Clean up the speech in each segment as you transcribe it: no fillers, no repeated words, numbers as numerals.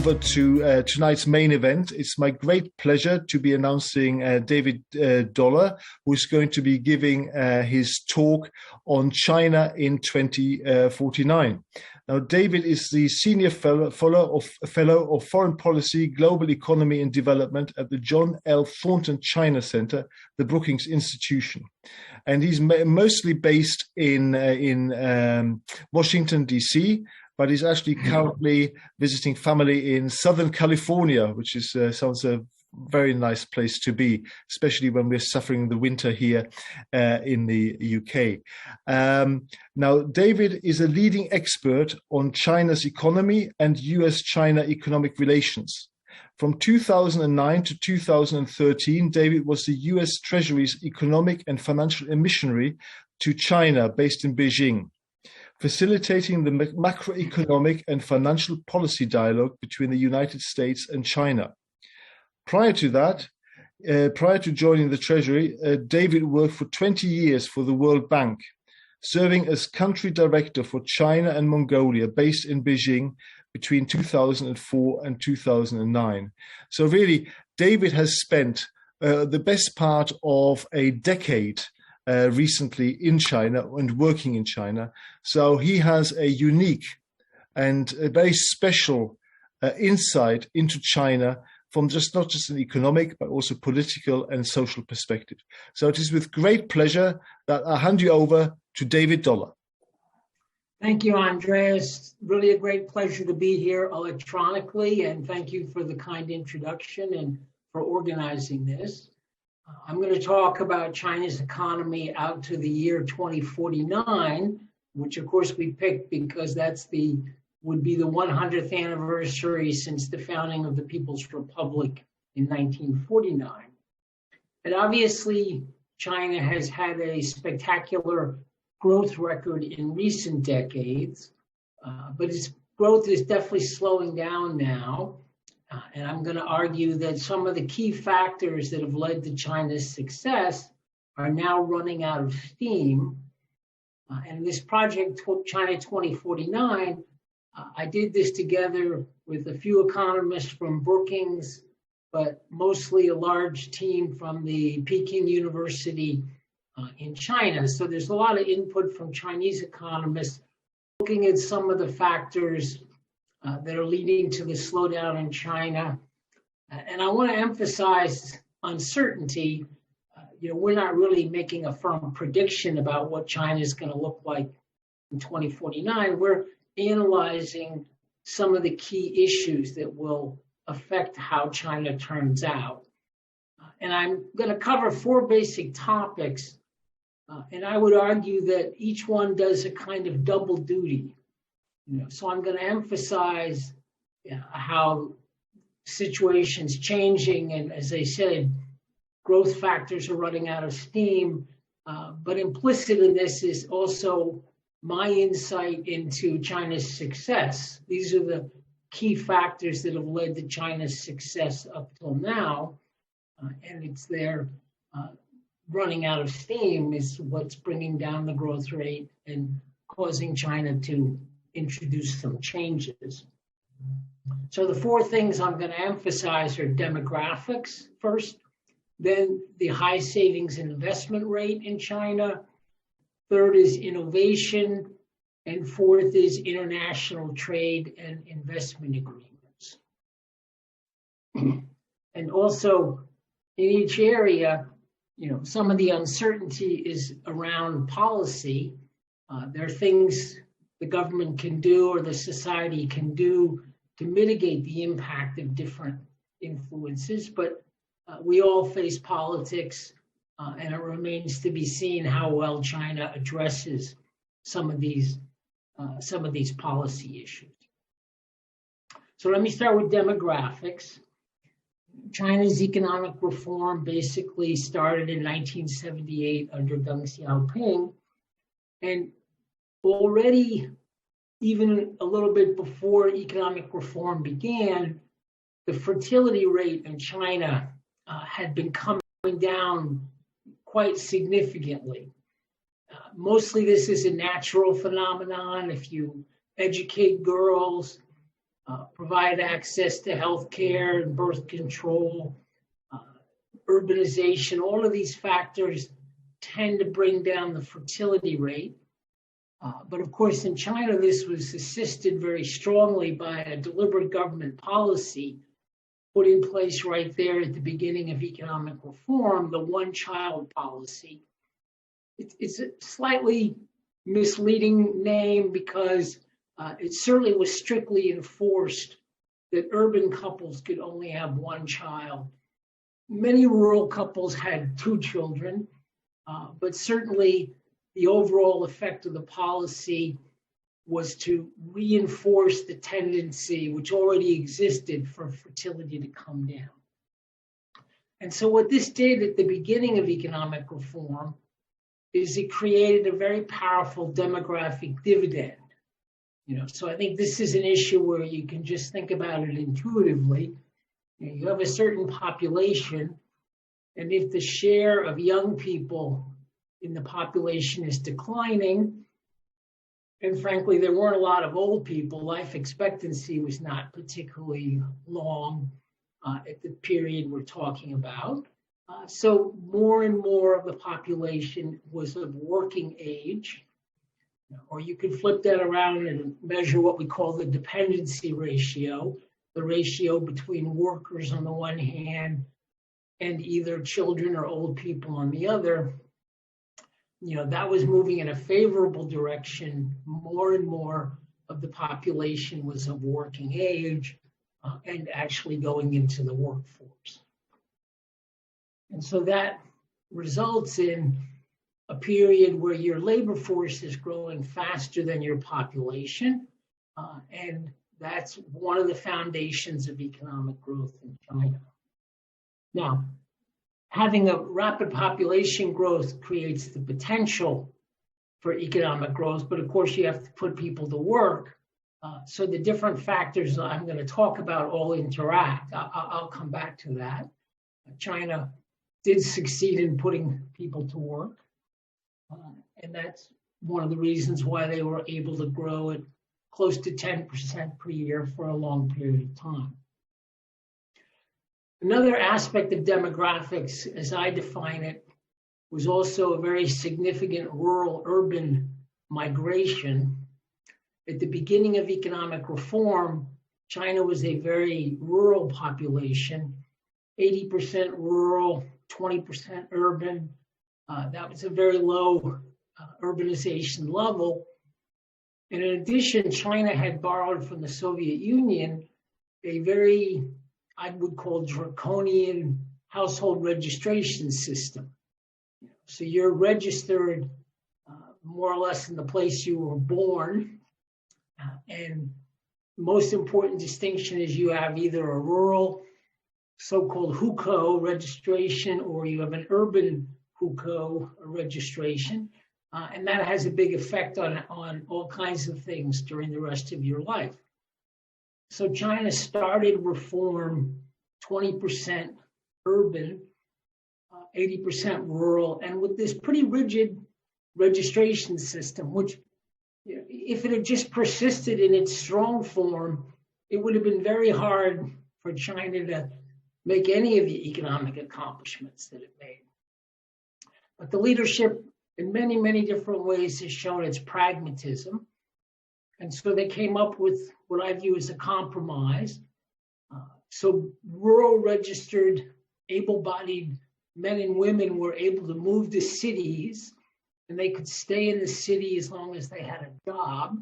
over to tonight's main event. It's my great pleasure to be announcing David Dollar, who is going to be giving his talk on China in 2049. Now, David is the Senior Fellow of Foreign Policy, Global Economy and Development at the John L. Thornton China Center, the Brookings Institution. And he's mostly based in Washington, D.C., but he's actually currently visiting family in Southern California, which is sounds a very nice place to be, especially when we're suffering the winter here in the UK. Now, David is a leading expert on China's economy and US-China economic relations. From 2009 to 2013, David was the US Treasury's economic and financial missionary to China, based in Beijing, facilitating the macroeconomic and financial policy dialogue between the United States and China. Prior to that, prior to joining the Treasury, David worked for 20 years for the World Bank, serving as country director for China and Mongolia, based in Beijing between 2004 and 2009. So really, David has spent the best part of a decade recently in China and working in China. So he has a unique and a very special insight into China from not just an economic, but also political and social perspective. So it is with great pleasure that I hand you over to David Dollar. Thank you, Andreas. Really a great pleasure to be here electronically, and thank you for the kind introduction and for organizing this. I'm going to talk about China's economy out to the year 2049, which of course we picked because would be the 100th anniversary since the founding of the People's Republic in 1949. And obviously, China has had a spectacular growth record in recent decades, but its growth is definitely slowing down now. And I'm going to argue that some of the key factors that have led to China's success are now running out of steam. And this project, China 2049, I did this together with a few economists from Brookings, but mostly a large team from the Peking University in China. So there's a lot of input from Chinese economists looking at some of the factors that are leading to the slowdown in China. And I want to emphasize uncertainty. We're not really making a firm prediction about what China is going to look like in 2049. We're analyzing some of the key issues that will affect how China turns out. And I'm going to cover 4 basic topics. And I would argue that each one does a kind of double duty. So I'm going to emphasize how situation's changing, and as I said, growth factors are running out of steam. But implicit in this is also my insight into China's success. These are the key factors that have led to China's success up till now, and it's their running out of steam is what's bringing down the growth rate and causing China to introduce some changes. So the 4 things I'm going to emphasize are demographics first, then the high savings and investment rate in China, third is innovation, and fourth is international trade and investment agreements. And also in each area, some of the uncertainty is around policy. There are things the government can do or the society can do to mitigate the impact of different influences, but we all face politics, and it remains to be seen how well China addresses some of these policy issues. So let me start with demographics. China's economic reform basically started in 1978 under Deng Xiaoping, and already, even a little bit before economic reform began, the fertility rate in China had been coming down quite significantly. Mostly this is a natural phenomenon. If you educate girls, provide access to health care and birth control, urbanization. All of these factors tend to bring down the fertility rate. But of course, in China, this was assisted very strongly by a deliberate government policy put in place right there at the beginning of economic reform, the one-child policy. It's a slightly misleading name because it certainly was strictly enforced that urban couples could only have one child. Many rural couples had 2 children, but certainly the overall effect of the policy was to reinforce the tendency, which already existed, for fertility to come down. And so what this did at the beginning of economic reform is it created a very powerful demographic dividend. So I think this is an issue where you can just think about it intuitively. You have a certain population, and if the share of young people in the population is declining, and frankly, there weren't a lot of old people, life expectancy was not particularly long at the period we're talking about. So more and more of the population was of working age, or you could flip that around and measure what we call the dependency ratio, the ratio between workers on the one hand and either children or old people on the other. That was moving in a favorable direction. More and more of the population was of working age and actually going into the workforce. And so that results in a period where your labor force is growing faster than your population. And that's one of the foundations of economic growth in China. Now, having a rapid population growth creates the potential for economic growth, but of course you have to put people to work. So the different factors I'm going to talk about all interact. I'll come back to that. China did succeed in putting people to work, and that's one of the reasons why they were able to grow at close to 10% per year for a long period of time. Another aspect of demographics, as I define it, was also a very significant rural-urban migration. At the beginning of economic reform, China was a very rural population, 80% rural, 20% urban. That was a very low urbanization level. And in addition, China had borrowed from the Soviet Union a very, I would call, draconian household registration system. So you're registered more or less in the place you were born. And most important distinction is you have either a rural so-called hukou registration or you have an urban hukou registration. And that has a big effect on all kinds of things during the rest of your life. So China started reform 20% urban, 80% rural, and with this pretty rigid registration system, which if it had just persisted in its strong form, it would have been very hard for China to make any of the economic accomplishments that it made. But the leadership in many, many different ways has shown its pragmatism. And so they came up with what I view as a compromise. So rural registered, able-bodied men and women were able to move to cities, and they could stay in the city as long as they had a job.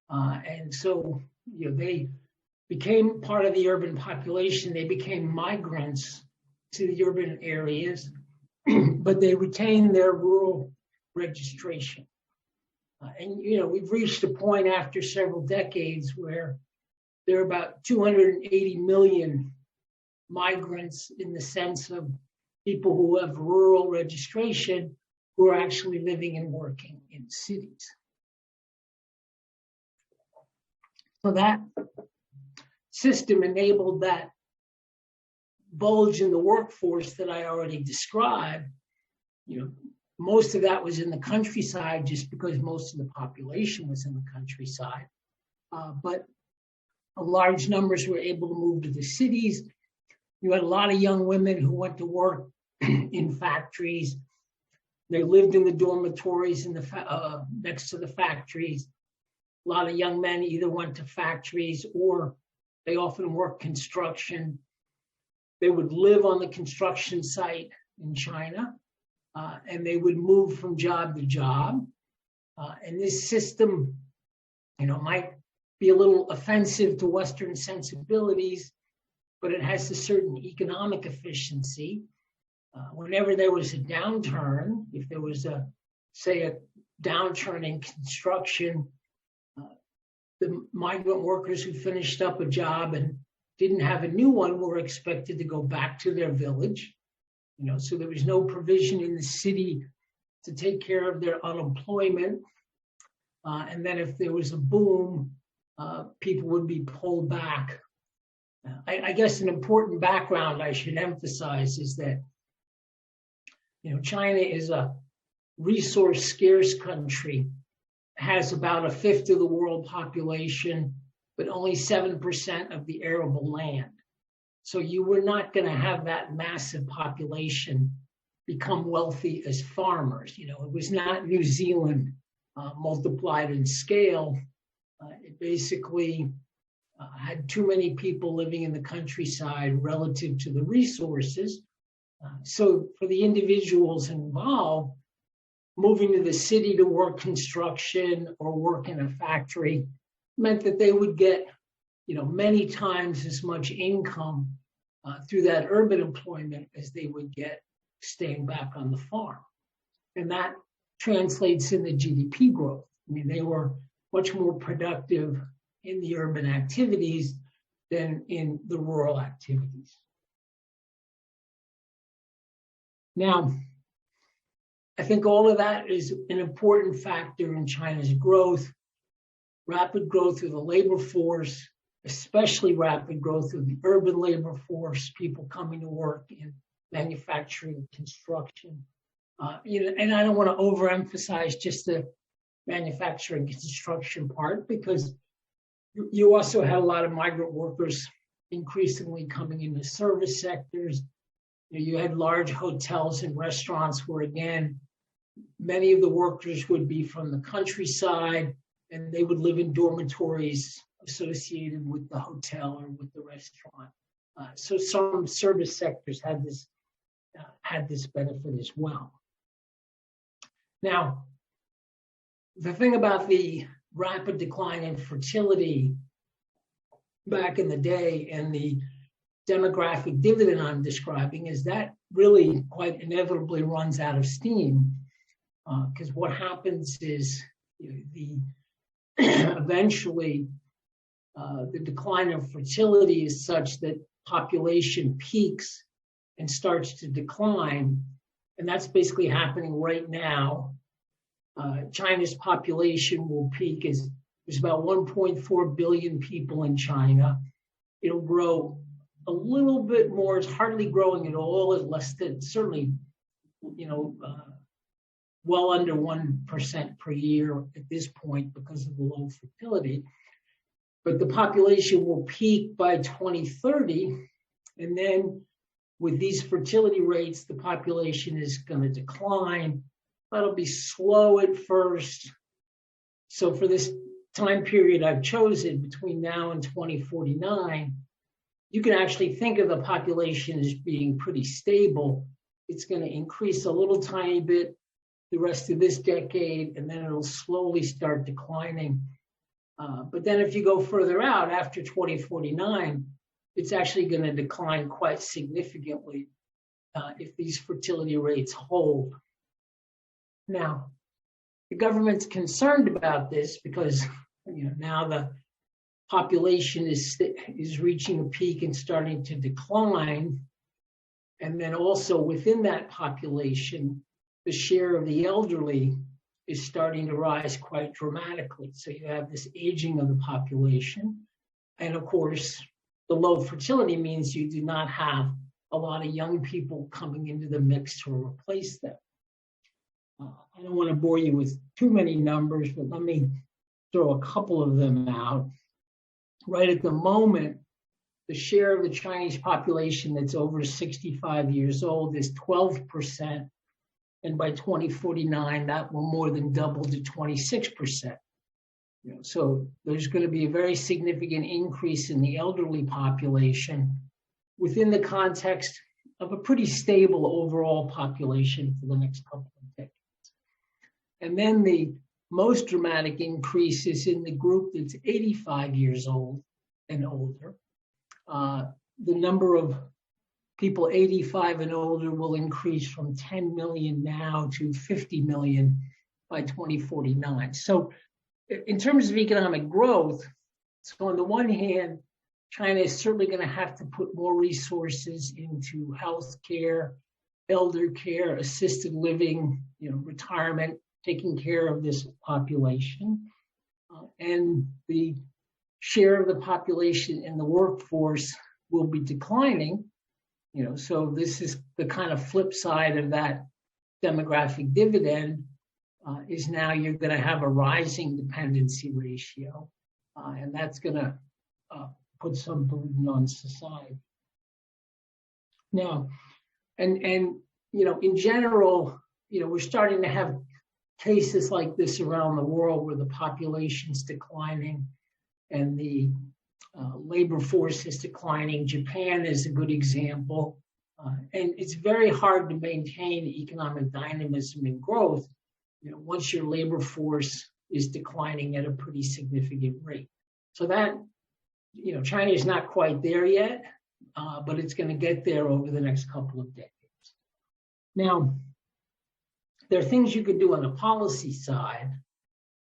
And so they became part of the urban population. They became migrants to the urban areas, but they retained their rural registration. And we've reached a point after several decades where there are about 280 million migrants in the sense of people who have rural registration who are actually living and working in cities. So that system enabled that bulge in the workforce that I already described. Most of that was in the countryside just because most of the population was in the countryside. But large numbers were able to move to the cities. You had a lot of young women who went to work in factories. They lived in the dormitories in the next to the factories. A lot of young men either went to factories or they often worked construction. They would live on the construction site in China, and they would move from job to job. And this system, might be a little offensive to Western sensibilities, but it has a certain economic efficiency. Whenever there was a downturn, if there was a downturn in construction, the migrant workers who finished up a job and didn't have a new one were expected to go back to their village. So there was no provision in the city to take care of their unemployment. And then if there was a boom, people would be pulled back. I guess an important background I should emphasize is that, China is a resource scarce country, has about a fifth of the world population, but only 7% of the arable land. So you were not going to have that massive population become wealthy as farmers. It was not New Zealand multiplied in scale. It basically had too many people living in the countryside relative to the resources. So for the individuals involved, moving to the city to work construction or work in a factory meant that they would get, many times as much income through that urban employment as they would get staying back on the farm. And that translates in the GDP growth. They were much more productive in the urban activities than in the rural activities. Now, I think all of that is an important factor in China's growth, rapid growth of the labor force, especially rapid growth of the urban labor force, people coming to work in manufacturing, construction. And I don't want to overemphasize just the manufacturing construction part, because you also had a lot of migrant workers increasingly coming into service sectors. You had large hotels and restaurants where, again, many of the workers would be from the countryside and they would live in dormitories associated with the hotel or with the restaurant. So some service sectors had this benefit as well. Now, the thing about the rapid decline in fertility back in the day and the demographic dividend I'm describing is that really quite inevitably runs out of steam, because what happens is eventually the decline of fertility is such that population peaks and starts to decline, and that's basically happening right now. China's population will peak there's about 1.4 billion people in China. It'll grow a little bit more. It's hardly growing at all. It's less than, certainly, well under 1% per year at this point because of the low fertility. But the population will peak by 2030. And then with these fertility rates, the population is going to decline. That'll be slow at first. So for this time period I've chosen between now and 2049, you can actually think of the population as being pretty stable. It's going to increase a little tiny bit the rest of this decade, and then it'll slowly start declining. But then if you go further out after 2049, it's actually going to decline quite significantly if these fertility rates hold. Now, the government's concerned about this because now the population is reaching a peak and starting to decline. And then also within that population, the share of the elderly is starting to rise quite dramatically. So you have this aging of the population. And of course, the low fertility means you do not have a lot of young people coming into the mix to replace them. I don't want to bore you with too many numbers, but let me throw a couple of them out. right at the moment, the share of the Chinese population that's over 65 years old is 12%. And by 2049, that will more than double to 26%. So there's going to be a very significant increase in the elderly population within the context of a pretty stable overall population for the next couple of decades. And then the most dramatic increase is in the group that's 85 years old and older. The number of people 85 and older will increase from 10 million now to 50 million by 2049. So in terms of economic growth, so on the one hand, China is certainly going to have to put more resources into healthcare, elder care, assisted living, retirement, taking care of this population. And the share of the population in the workforce will be declining. So this is the kind of flip side of that demographic dividend, is now you're going to have a rising dependency ratio, and that's going to put some burden on society. Now, and in general, we're starting to have cases like this around the world where the population's declining and the labor force is declining. Japan is a good example, and it's very hard to maintain economic dynamism and growth once your labor force is declining at a pretty significant rate. So that, China is not quite there yet, but it's going to get there over the next couple of decades. Now, there are things you could do on the policy side.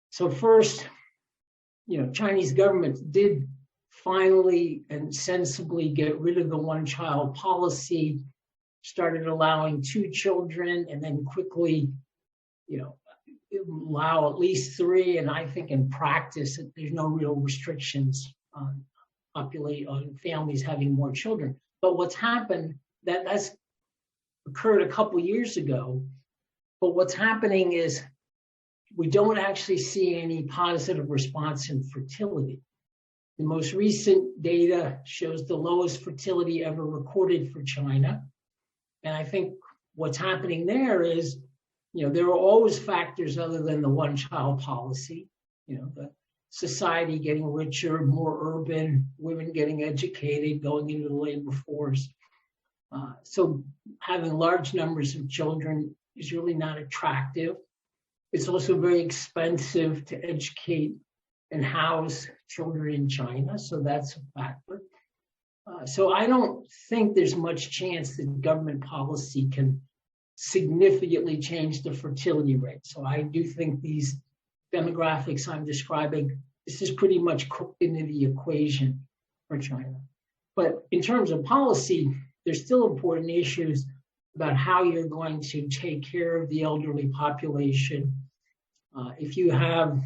So first, Chinese government did finally and sensibly get rid of the one-child policy, started allowing 2 children, and then quickly, allow at least 3. And I think in practice, there's no real restrictions on families having more children. But what's happened, that's occurred a couple years ago. But what's happening is we don't actually see any positive response in fertility. The most recent data shows the lowest fertility ever recorded for China. And I think what's happening there is, there are always factors other than the one-child policy, the society getting richer, more urban, women getting educated, going into the labor force. So having large numbers of children is really not attractive. It's also very expensive to educate and house children in China, so that's a factor. So I don't think there's much chance that government policy can significantly change the fertility rate. So I do think these demographics I'm describing, this is pretty much cooked into the equation for China. But in terms of policy, there's still important issues about how you're going to take care of the elderly population. If you have,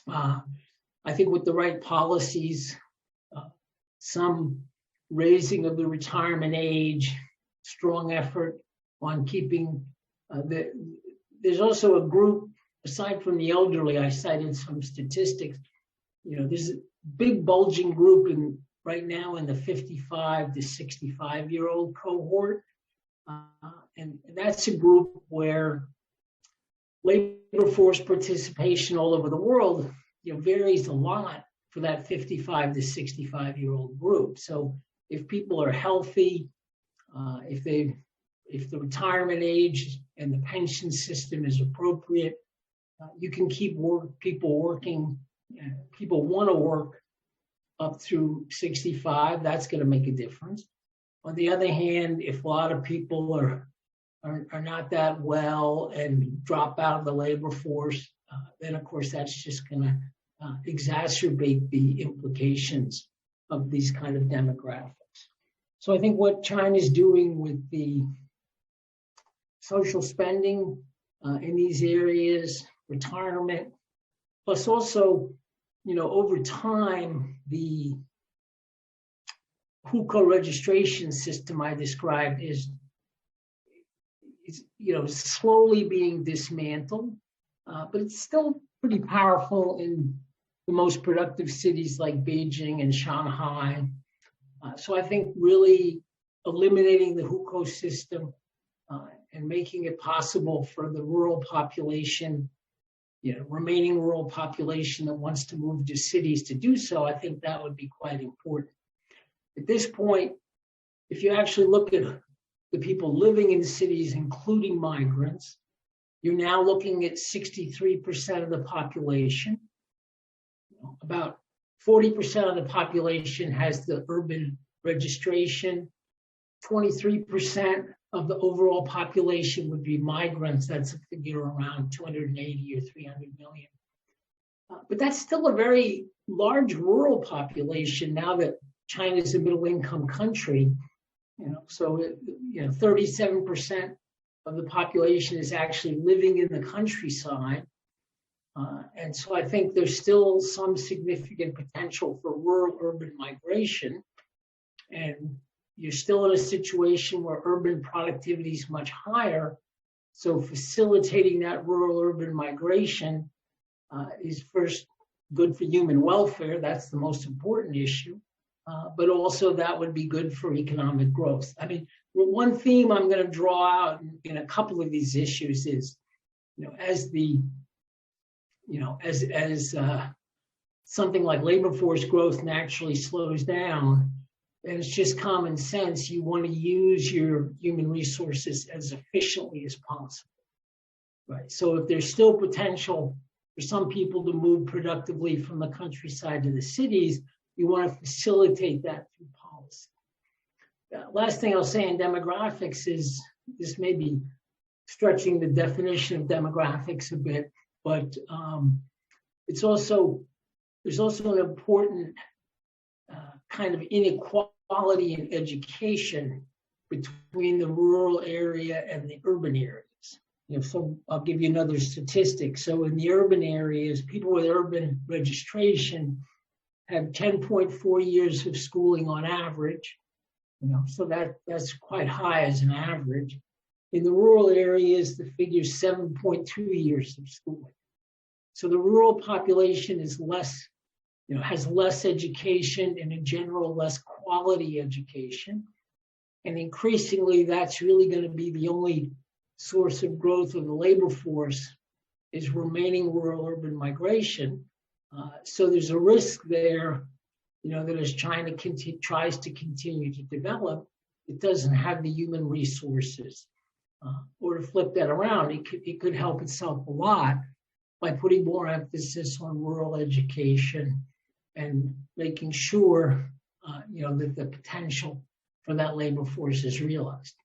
I think with the right policies, some raising of the retirement age, strong effort on keeping, there's also a group, aside from the elderly, I cited some statistics, there's a big bulging group right now in the 55 to 65-year-old cohort. And that's a group where labor force participation all over the world varies a lot for that 55 to 65-year-old group. So if people are healthy, if the retirement age and the pension system is appropriate, you can keep people working. People want to work up through 65. That's going to make a difference. On the other hand, if a lot of people are not that well and drop out of the labor force, then of course that's just going to exacerbate the implications of these kind of demographics. So I think what China's doing with the social spending in these areas, retirement, plus also, over time, the hukou registration system I described is slowly being dismantled, but it's still pretty powerful in the most productive cities like Beijing and Shanghai. So I think really eliminating the hukou system and making it possible for the rural population, remaining rural population that wants to move to cities to do so, I think that would be quite important. At this point, if you actually look at the people living in cities, including migrants, you're now looking at 63% of the population. About 40% of the population has the urban registration. 23% of the overall population would be migrants. That's a figure around 280 or 300 million. But that's still a very large rural population now that China is a middle-income country. So 37% of the population is actually living in the countryside. And so I think there's still some significant potential for rural-urban migration. And you're still in a situation where urban productivity is much higher. So facilitating that rural-urban migration is first good for human welfare. That's the most important issue. But also that would be good for economic growth. I mean, one theme I'm going to draw out in a couple of these issues is, as something like labor force growth naturally slows down, and it's just common sense, you want to use your human resources as efficiently as possible, right? So if there's still potential for some people to move productively from the countryside to the cities, you want to facilitate that through policy. Last thing I'll say in demographics is, this may be stretching the definition of demographics a bit, but there's also an important kind of inequality in education between the rural area and the urban areas. So I'll give you another statistic. So in the urban areas, people with urban registration have 10.4 years of schooling on average. So that's quite high as an average. In the rural areas, the figure is 7.2 years of schooling. So the rural population is less, has less education and in general less quality education. And increasingly, that's really going to be the only source of growth of the labor force, is remaining rural-urban migration. So there's a risk there, that as China tries to continue to develop, it doesn't have the human resources. Or to flip that around, it could help itself a lot by putting more emphasis on rural education and making sure, that the potential for that labor force is realized.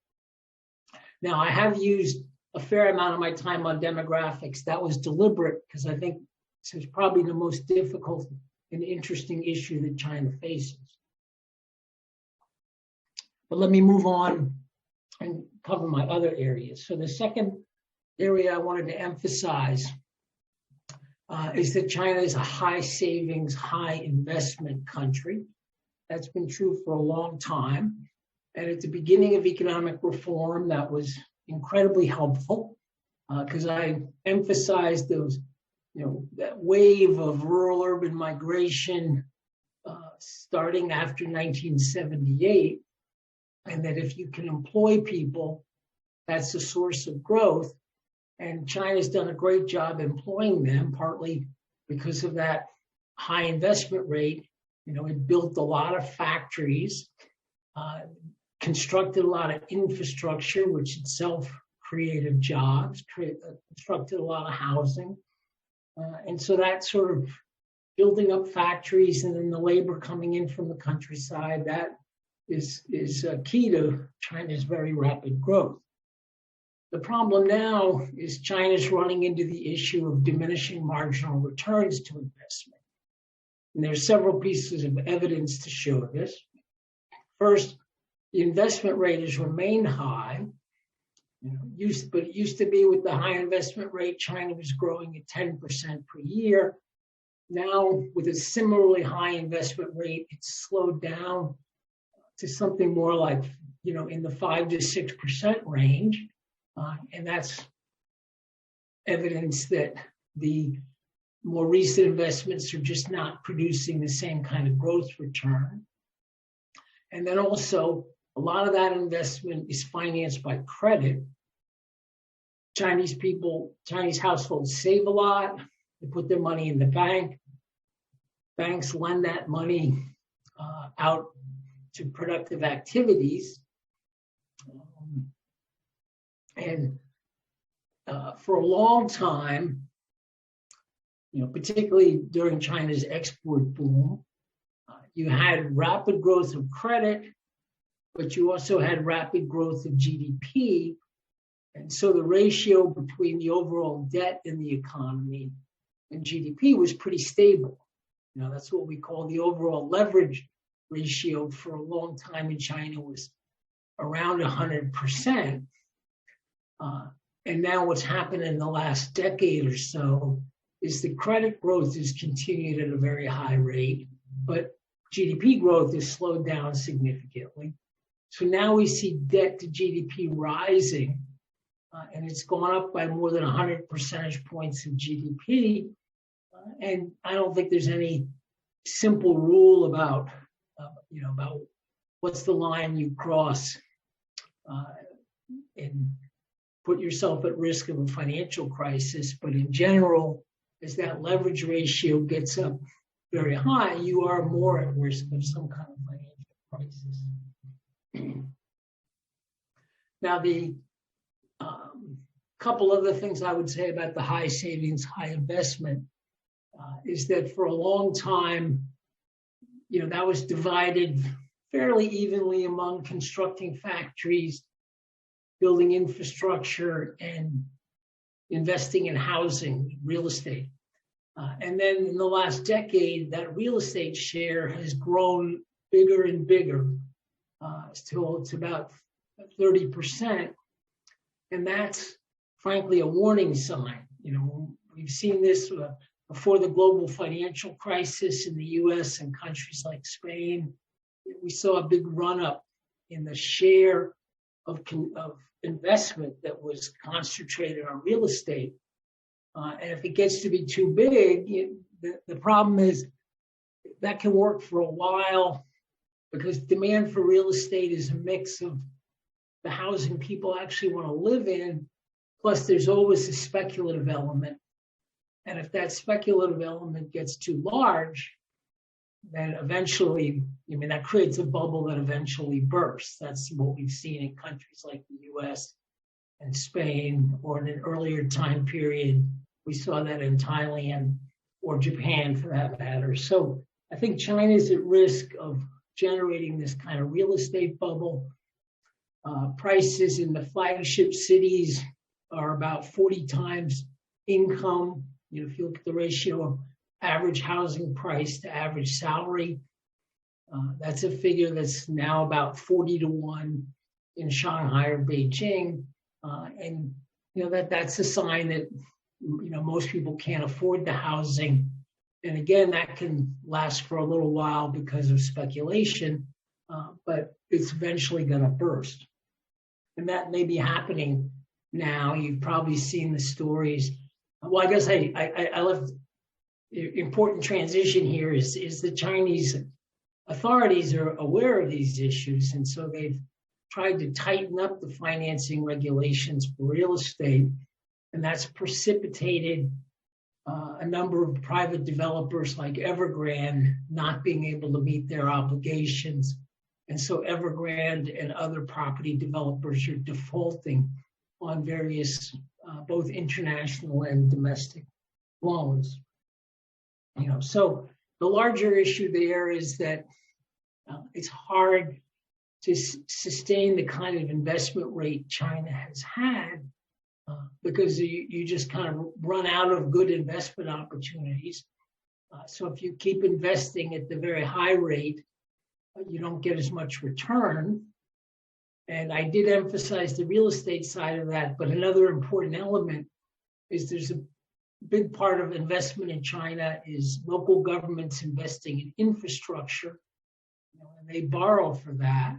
Now, I have used a fair amount of my time on demographics. That was deliberate because I think this is probably the most difficult and interesting issue that China faces. But let me move on and cover my other areas. So the second area I wanted to emphasize is that China is a high savings, high investment country. That's been true for a long time. And at the beginning of economic reform, that was incredibly helpful because I emphasized those, that wave of rural-urban migration starting after 1978, and that if you can employ people, that's a source of growth. And China's done a great job employing them, partly because of that high investment rate. It built a lot of factories, constructed a lot of infrastructure, which itself created jobs, constructed a lot of housing. And so that sort of building up factories and then the labor coming in from the countryside, that is key to China's very rapid growth. The problem now is China's running into the issue of diminishing marginal returns to investment. And there are several pieces of evidence to show this. First, the investment rate has remained high. But it used to be with the high investment rate, China was growing at 10% per year. Now, with a similarly high investment rate, it's slowed down to something more like, in the 5 to 6% range. And that's evidence that the more recent investments are just not producing the same kind of growth return. And then also, a lot of that investment is financed by credit. Chinese households save a lot. They put their money in the bank. Banks lend that money out to productive activities. And for a long time, particularly during China's export boom, you had rapid growth of credit, but you also had rapid growth of GDP. And so the ratio between the overall debt in the economy and GDP was pretty stable. That's what we call the overall leverage ratio. For a long time in China was around 100%. And now what's happened in the last decade or so is the credit growth has continued at a very high rate, but GDP growth has slowed down significantly. So now we see debt to GDP rising, and it's gone up by more than 100 percentage points of GDP. And I don't think there's any simple rule about what's the line you cross and put yourself at risk of a financial crisis. But in general, as that leverage ratio gets up very high, you are more at risk of some kind of financial crisis. Now, the couple other things I would say about the high savings, high investment is that for a long time, that was divided fairly evenly among constructing factories, building infrastructure, and investing in housing, real estate. And then in the last decade, that real estate share has grown bigger and bigger, till it's about 30%. And that's frankly a warning sign. We've seen this before the global financial crisis in the US and countries like Spain. We saw a big run up in the share of investment that was concentrated on real estate. And if it gets to be too big, the problem is that can work for a while because demand for real estate is a mix of the housing people actually want to live in, plus there's always a speculative element. And if that speculative element gets too large, then eventually, that creates a bubble that eventually bursts. That's what we've seen in countries like the US and Spain, or in an earlier time period, we saw that in Thailand or Japan for that matter. So I think China is at risk of generating this kind of real estate bubble. Prices in the flagship cities are about 40 times income. If you look at the ratio of average housing price to average salary, that's a figure that's now about 40-1 in Shanghai or Beijing. And that's a sign that most people can't afford the housing. And again, that can last for a little while because of speculation, but it's eventually going to burst. And that may be happening now. You've probably seen the stories. Well, I guess I left important transition here is the Chinese authorities are aware of these issues. And so they've tried to tighten up the financing regulations for real estate. And that's precipitated a number of private developers like Evergrande not being able to meet their obligations. And so Evergrande and other property developers are defaulting on various both international and domestic loans. So the larger issue there is that it's hard to sustain the kind of investment rate China has had because you just kind of run out of good investment opportunities. So if you keep investing at the very high rate, you don't get as much return. And I did emphasize the real estate side of that, but another important element is there's a big part of investment in China is local governments investing in infrastructure, and they borrow for that.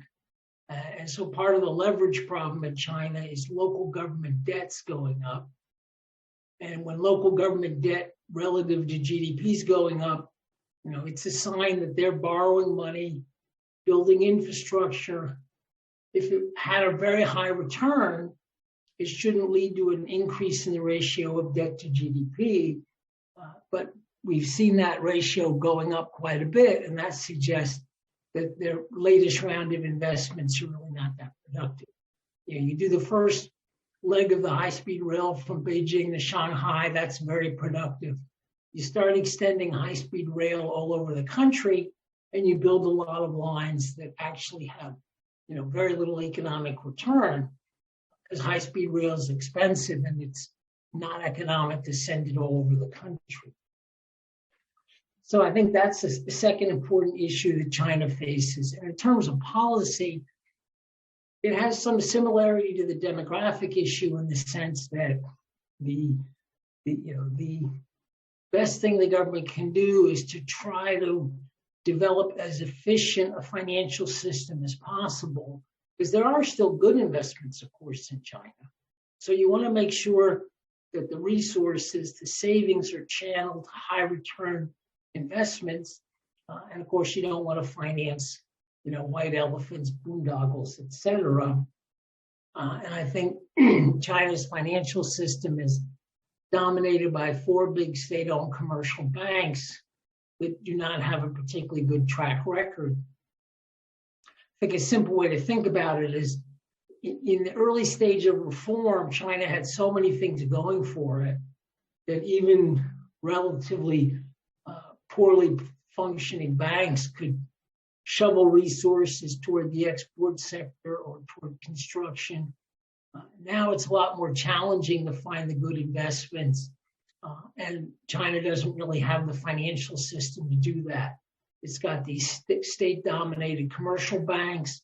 And so part of the leverage problem in China is local government debts going up. And when local government debt relative to GDP is going up, it's a sign that they're borrowing money, building infrastructure. If it had a very high return, it shouldn't lead to an increase in the ratio of debt to GDP. But we've seen that ratio going up quite a bit, and that suggests that their latest round of investments are really not that productive. You do the first leg of the high-speed rail from Beijing to Shanghai, that's very productive. You start extending high-speed rail all over the country, and you build a lot of lines that actually have, very little economic return, because high-speed rail is expensive and it's not economic to send it all over the country. So I think that's the second important issue that China faces. And in terms of policy, it has some similarity to the demographic issue in the sense that the best thing the government can do is to try to develop as efficient a financial system as possible, because there are still good investments, of course, in China. So you want to make sure that the resources, the savings are channeled to high return investments. And of course, you don't want to finance, white elephants, boondoggles, et cetera. And I think China's financial system is dominated by 4 big state-owned commercial banks that do not have a particularly good track record. I think a simple way to think about it is in the early stage of reform, China had so many things going for it that even relatively poorly functioning banks could shovel resources toward the export sector or toward construction. Now it's a lot more challenging to find the good investments, and China doesn't really have the financial system to do that. It's got these state-dominated commercial banks,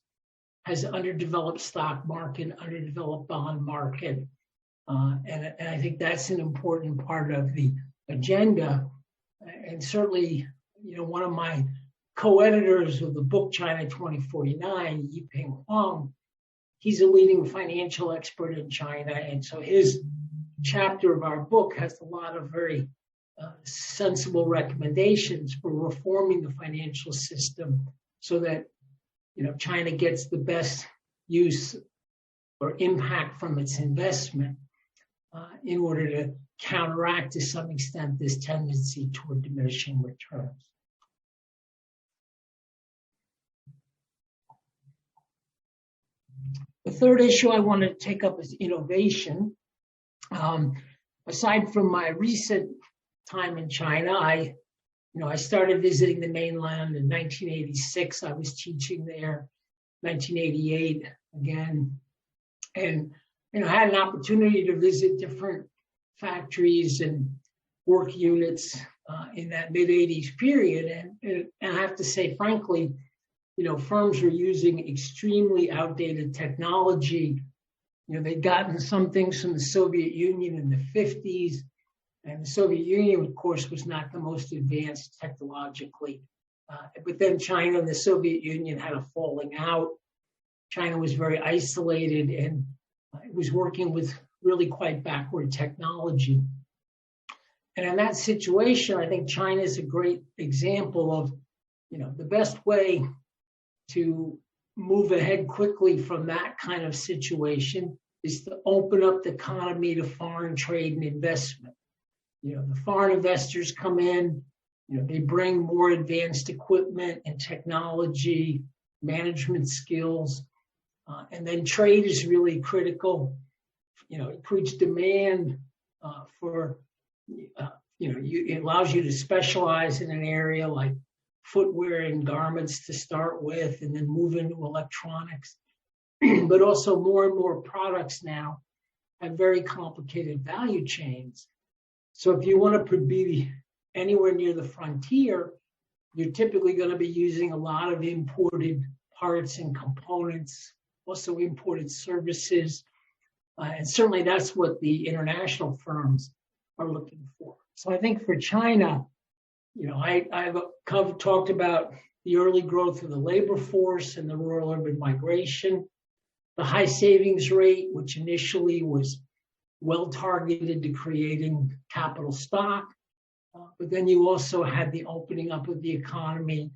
has an underdeveloped stock market, underdeveloped bond market, and I think that's an important part of the agenda. And certainly, one of my co-editors of the book China 2049, Yiping Huang, he's a leading financial expert in China, and so his chapter of our book has a lot of very sensible recommendations for reforming the financial system so that China gets the best use or impact from its investment in order to counteract to some extent this tendency toward diminishing returns. The third issue I want to take up is innovation. Aside from my recent time in China, I started visiting the mainland in 1986. I was teaching there, 1988 again, and I had an opportunity to visit different factories and work units in that mid-'80s period, and I have to say, frankly, firms were using extremely outdated technology. They'd gotten some things from the Soviet Union in the 50s, and the Soviet Union, of course, was not the most advanced technologically. But then China and the Soviet Union had a falling out. China was very isolated, and it was working with really quite backward technology. And in that situation, I think China is a great example of, the best way to move ahead quickly from that kind of situation is to open up the economy to foreign trade and investment. The foreign investors come in, they bring more advanced equipment and technology, management skills, and then trade is really critical. It creates demand for, it allows you to specialize in an area like footwear and garments to start with, and then move into electronics. But also more and more products now have very complicated value chains. So if you want to be anywhere near the frontier, you're typically going to be using a lot of imported parts and components, also imported services. And certainly that's what the international firms are looking for. So I think for China, I've talked about the early growth of the labor force and the rural-urban migration, the high savings rate, which initially was well targeted to creating capital stock, But then you also had the opening up of the economy.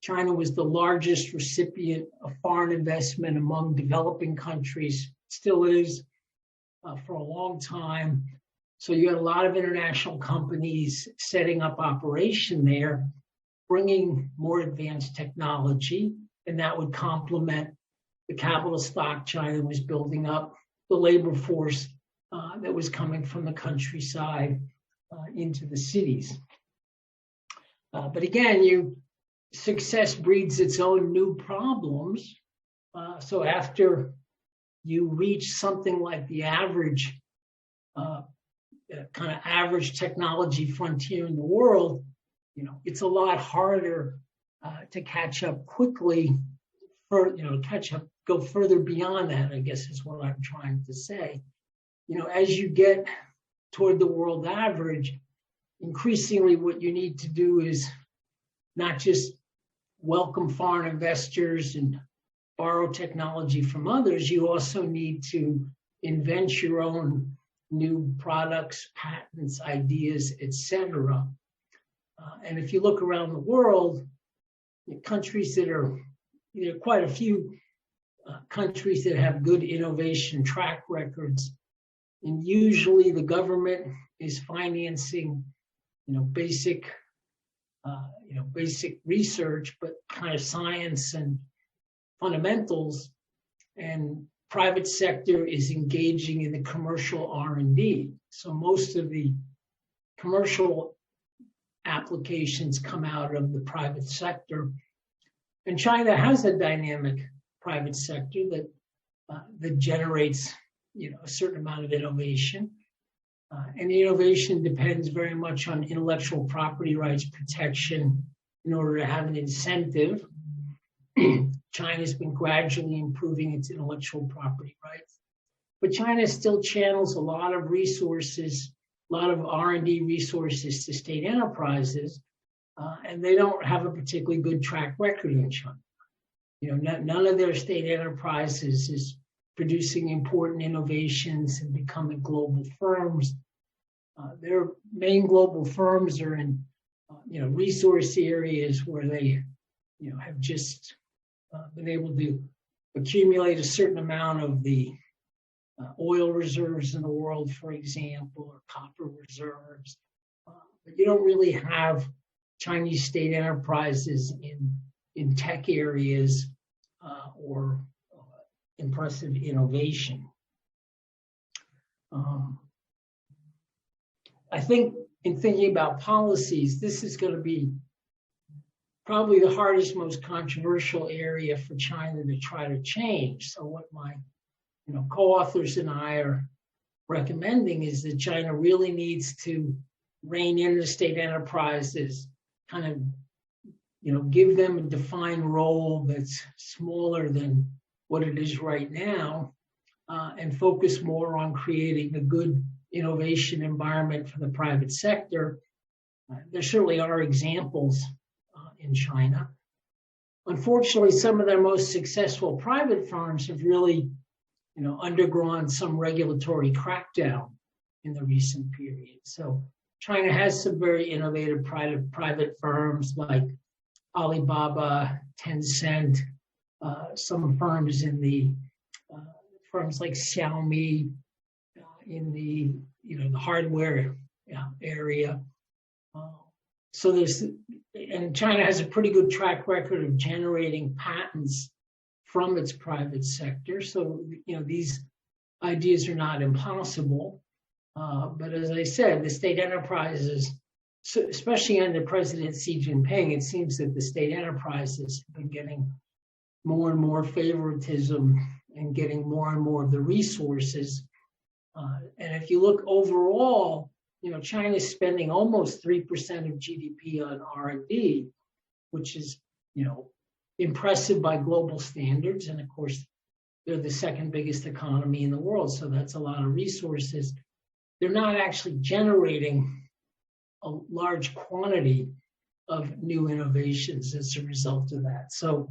China was the largest recipient of foreign investment among developing countries, still is for a long time. So you had a lot of international companies setting up operation there, bringing more advanced technology, and that would complement the capital stock China was building up, the labor force that was coming from the countryside into the cities. But again, success breeds its own new problems. So after you reach something like the average, kind of average technology frontier in the world, it's a lot harder to catch up quickly, go further beyond that, I guess is what I'm trying to say. As you get toward the world average, increasingly what you need to do is not just welcome foreign investors and borrow technology from others, you also need to invent your own new products, patents, ideas, etc. And if you look around the world, countries that are, there are quite a few countries that have good innovation track records, and usually the government is financing, basic research, but kind of science and fundamentals, and private sector is engaging in the commercial R&D. So most of the commercial applications come out of the private sector. And China has a dynamic private sector that generates, a certain amount of innovation. And the innovation depends very much on intellectual property rights protection in order to have an incentive. China's been gradually improving its intellectual property rights. But China still channels a lot of resources, a lot of R&D resources to state enterprises, and they don't have a particularly good track record in China. None of their state enterprises is producing important innovations and becoming global firms. Their main global firms are in, resource areas where they, have just been able to accumulate a certain amount of the oil reserves in the world, for example, or copper reserves. But you don't really have Chinese state enterprises in tech areas or impressive innovation. I think in thinking about policies, this is going to be probably the hardest, most controversial area for China to try to change. So what my co-authors and I are recommending is that China really needs to rein in the state enterprises, kind of, give them a defined role that's smaller than what it is right now, and focus more on creating a good innovation environment for the private sector. There certainly are examples in China. Unfortunately, some of their most successful private firms have really, undergone some regulatory crackdown in the recent period. So China has some very innovative private firms like Alibaba, Tencent, some firms in the firms like Xiaomi in the the hardware area. And China has a pretty good track record of generating patents from its private sector. So these ideas are not impossible. But as I said, the state enterprises, especially under President Xi Jinping, it seems that the state enterprises have been getting more and more favoritism and getting more and more of the resources. And if you look overall, China is spending almost 3% of GDP on R&D, which is, impressive by global standards. And of course, they're the second biggest economy in the world. So that's a lot of resources. They're not actually generating a large quantity of new innovations as a result of that. So,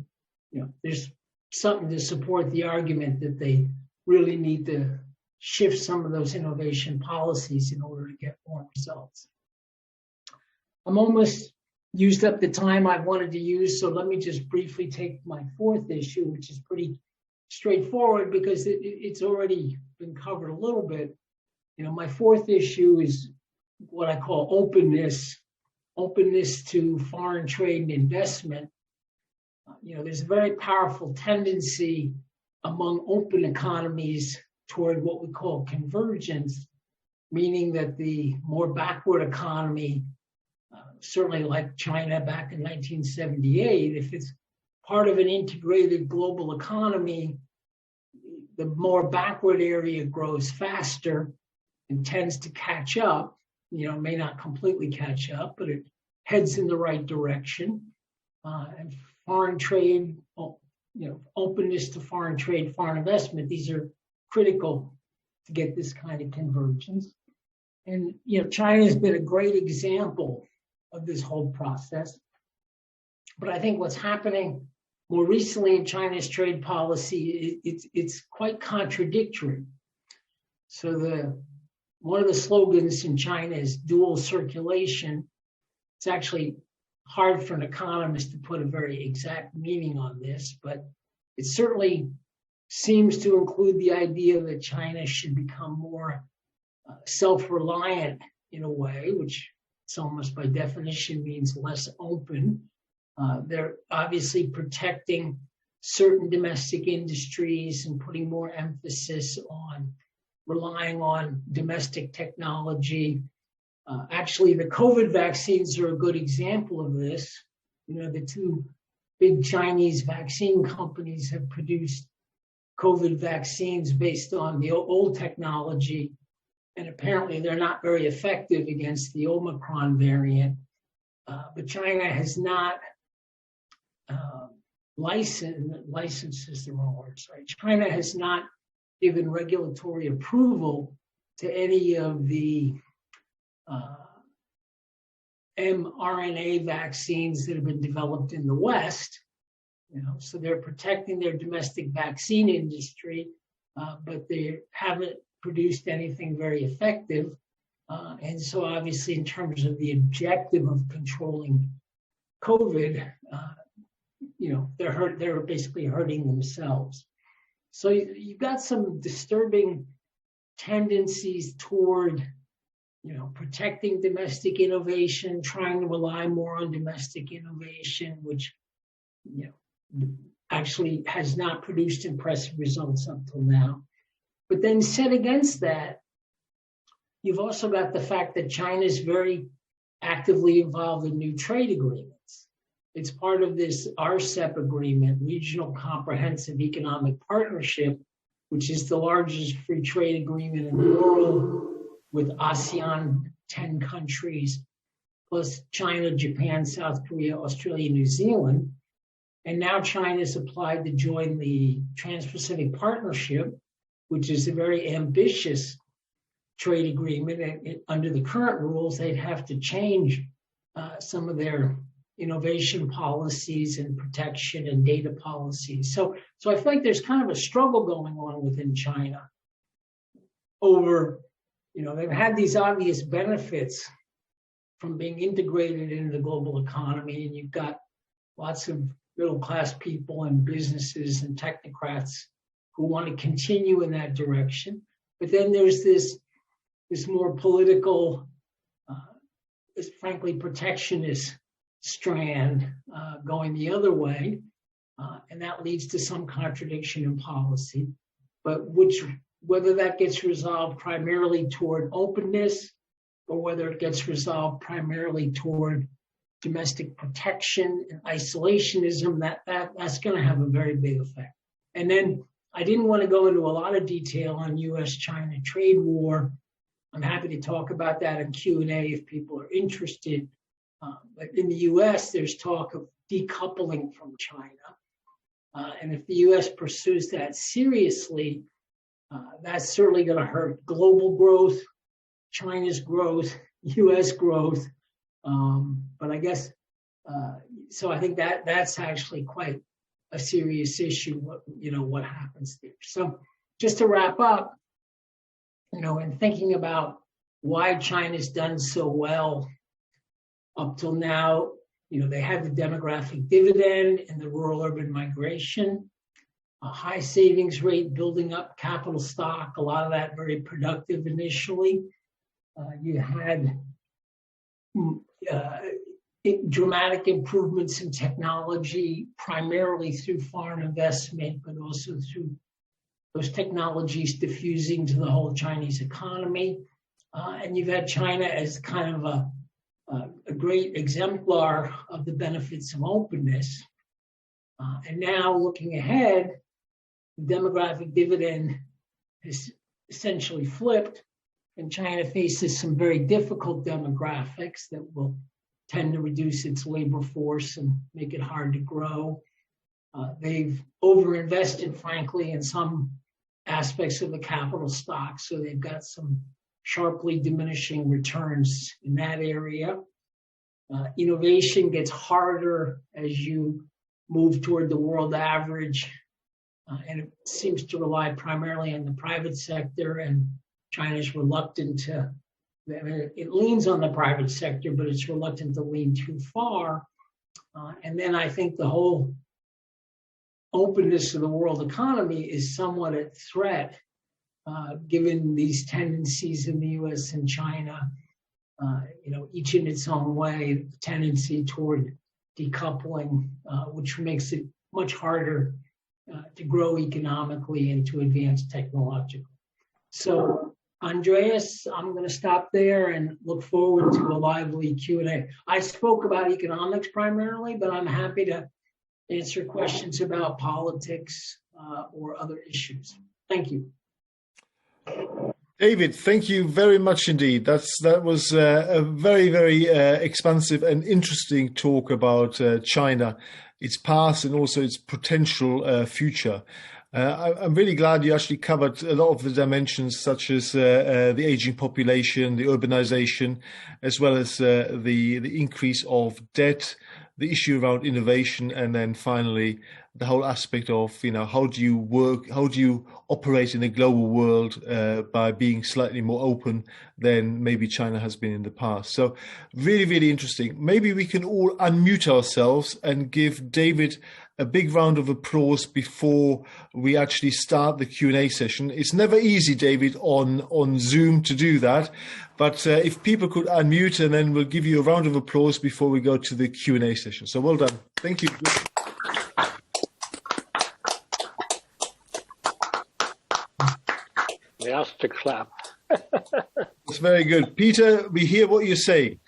there's something to support the argument that they really need to shift some of those innovation policies in order to get more results. I'm almost used up the time I wanted to use, so let me just briefly take my fourth issue, which is pretty straightforward because it's already been covered a little bit. My fourth issue is what I call openness to foreign trade and investment. There's a very powerful tendency among open economies toward what we call convergence, meaning that the more backward economy, certainly like China back in 1978, if it's part of an integrated global economy, the more backward area grows faster and tends to catch up. May not completely catch up, but it heads in the right direction. And foreign trade, openness to foreign trade, foreign investment, these are critical to get this kind of convergence. And, China has been a great example of this whole process. But I think what's happening more recently in China's trade policy, it's quite contradictory. So one of the slogans in China is dual circulation. It's actually hard for an economist to put a very exact meaning on this, but it certainly seems to include the idea that China should become more self-reliant in a way, which it's almost by definition means less open. They're obviously protecting certain domestic industries and putting more emphasis on relying on domestic technology. Actually, the COVID vaccines are a good example of this. The two big Chinese vaccine companies have produced COVID vaccines based on the old technology, and apparently they're not very effective against the Omicron variant. But China has not licensed is the wrong word, sorry. China has not given regulatory approval to any of the mRNA vaccines that have been developed in the West. So they're protecting their domestic vaccine industry, but they haven't produced anything very effective. And so obviously in terms of the objective of controlling COVID, they're basically hurting themselves. So you've got some disturbing tendencies toward, protecting domestic innovation, trying to rely more on domestic innovation, which, actually has not produced impressive results up till now. But then set against that, you've also got the fact that China is very actively involved in new trade agreements. It's part of this RCEP agreement, Regional Comprehensive Economic Partnership, which is the largest free trade agreement in the world with ASEAN 10 countries, plus China, Japan, South Korea, Australia, New Zealand. And now China's applied to join the Trans-Pacific Partnership, which is a very ambitious trade agreement. And under the current rules, they'd have to change some of their innovation policies and protection and data policies. So I feel like there's kind of a struggle going on within China over, they've had these obvious benefits from being integrated into the global economy, and you've got lots of middle-class people and businesses and technocrats who want to continue in that direction. But then there's this more political, frankly, protectionist strand going the other way, and that leads to some contradiction in policy. But whether that gets resolved primarily toward openness or whether it gets resolved primarily toward domestic protection and isolationism, that's going to have a very big effect. And then I didn't want to go into a lot of detail on U.S.-China trade war. I'm happy to talk about that in Q&A if people are interested. But in the U.S., there's talk of decoupling from China. And if the U.S. pursues that seriously, that's certainly going to hurt global growth, China's growth, U.S. growth. But I guess, so I think that's actually quite a serious issue, what happens there. So just to wrap up, in thinking about why China's done so well Up till now, they had the demographic dividend and the rural-urban migration, a high savings rate, building up capital stock, a lot of that very productive initially. You had dramatic improvements in technology, primarily through foreign investment, but also through those technologies diffusing to the whole Chinese economy. And you've had China as kind of a great exemplar of the benefits of openness. And now looking ahead, the demographic dividend has essentially flipped, and China faces some very difficult demographics that will tend to reduce its labor force and make it hard to grow. They've overinvested, frankly, in some aspects of the capital stock, so they've got some sharply diminishing returns in that area. Innovation gets harder as you move toward the world average, and it seems to rely primarily on the private sector, and China's reluctant to, it leans on the private sector, but it's reluctant to lean too far. And then I think the whole openness of the world economy is somewhat at threat, given these tendencies in the US and China, each in its own way, the tendency toward decoupling, which makes it much harder to grow economically and to advance technologically. So, Andreas, I'm going to stop there and look forward to a lively Q&A. I spoke about economics primarily, but I'm happy to answer questions about politics or other issues. Thank you. David, thank you very much indeed. That was a very, very expansive and interesting talk about China, its past and also its potential future. I'm really glad you actually covered a lot of the dimensions, such as the aging population, the urbanization, as well as the increase of debt, the issue around innovation, and then finally the whole aspect of, how do you work, how do you operate in a global world by being slightly more open than maybe China has been in the past. So really, really interesting. Maybe we can all unmute ourselves and give David a big round of applause before we actually start the Q&A session. It's never easy, David, on Zoom to do that. But if people could unmute, and then we'll give you a round of applause before we go to the Q&A session. So well done. Thank you. They asked to clap. It's very good. Peter, we hear what you say.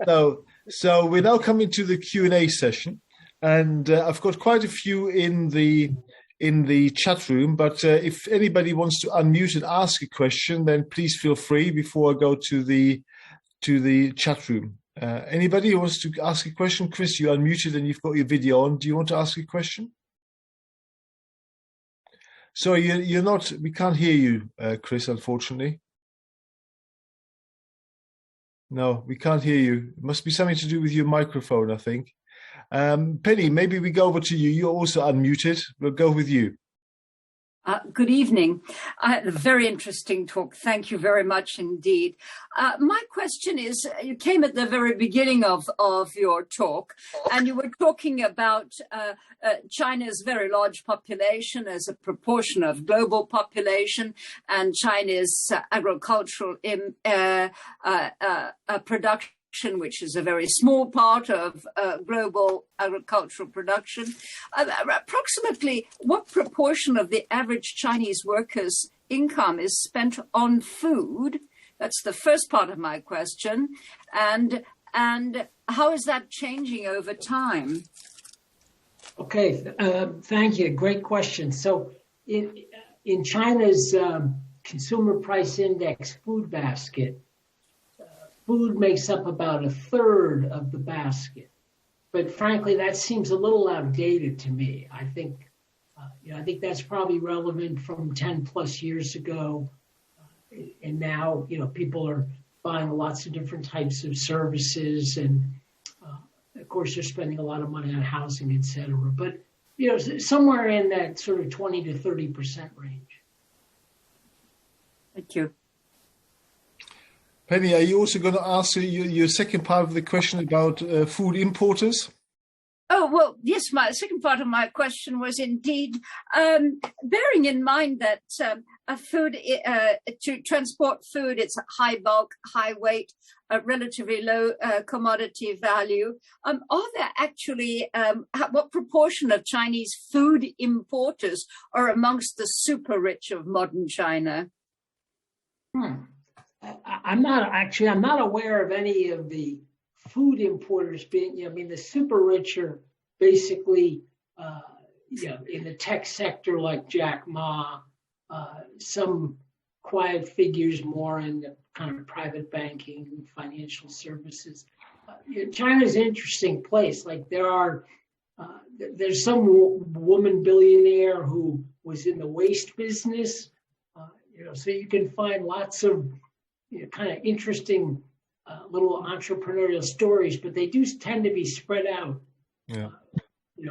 So we're now coming to the Q&A session, and I've got quite a few in the chat room, but if anybody wants to unmute and ask a question, then please feel free before I go to the chat room. Anybody who wants to ask a question? Chris, you're unmuted and you've got your video on. Do you want to ask a question? Sorry, you're not, we can't hear you, Chris, unfortunately. No, we can't hear you. It must be something to do with your microphone, I think. Penny, maybe we go over to you. You're also unmuted. We'll go with you. Good evening. I had a very interesting talk. Thank you very much indeed. My question is, you came at the very beginning of your talk, and you were talking about China's very large population as a proportion of global population, and China's agricultural production, which is a very small part of global agricultural production. Approximately what proportion of the average Chinese worker's income is spent on food? That's the first part of my question. And how is that changing over time? Okay, thank you. Great question. So in China's consumer price index food basket, food makes up about a third of the basket, but frankly, that seems a little outdated to me. I think that's probably relevant from 10 plus years ago, and now people are buying lots of different types of services, and of course they're spending a lot of money on housing, et cetera. But somewhere in that sort of 20 to 30% range. Thank you. Penny, are you also going to answer your second part of the question about food importers? Oh, well, yes, my second part of my question was indeed bearing in mind that to transport food, it's high bulk, high weight, relatively low commodity value. Are there actually, what proportion of Chinese food importers are amongst the super rich of modern China? I'm not aware of any of the food importers being, the super rich are basically, in the tech sector like Jack Ma, some quiet figures more in the kind of private banking and financial services. China's an interesting place. Like there's some woman billionaire who was in the waste business, so you can find lots of kind of interesting little entrepreneurial stories, but they do tend to be spread out,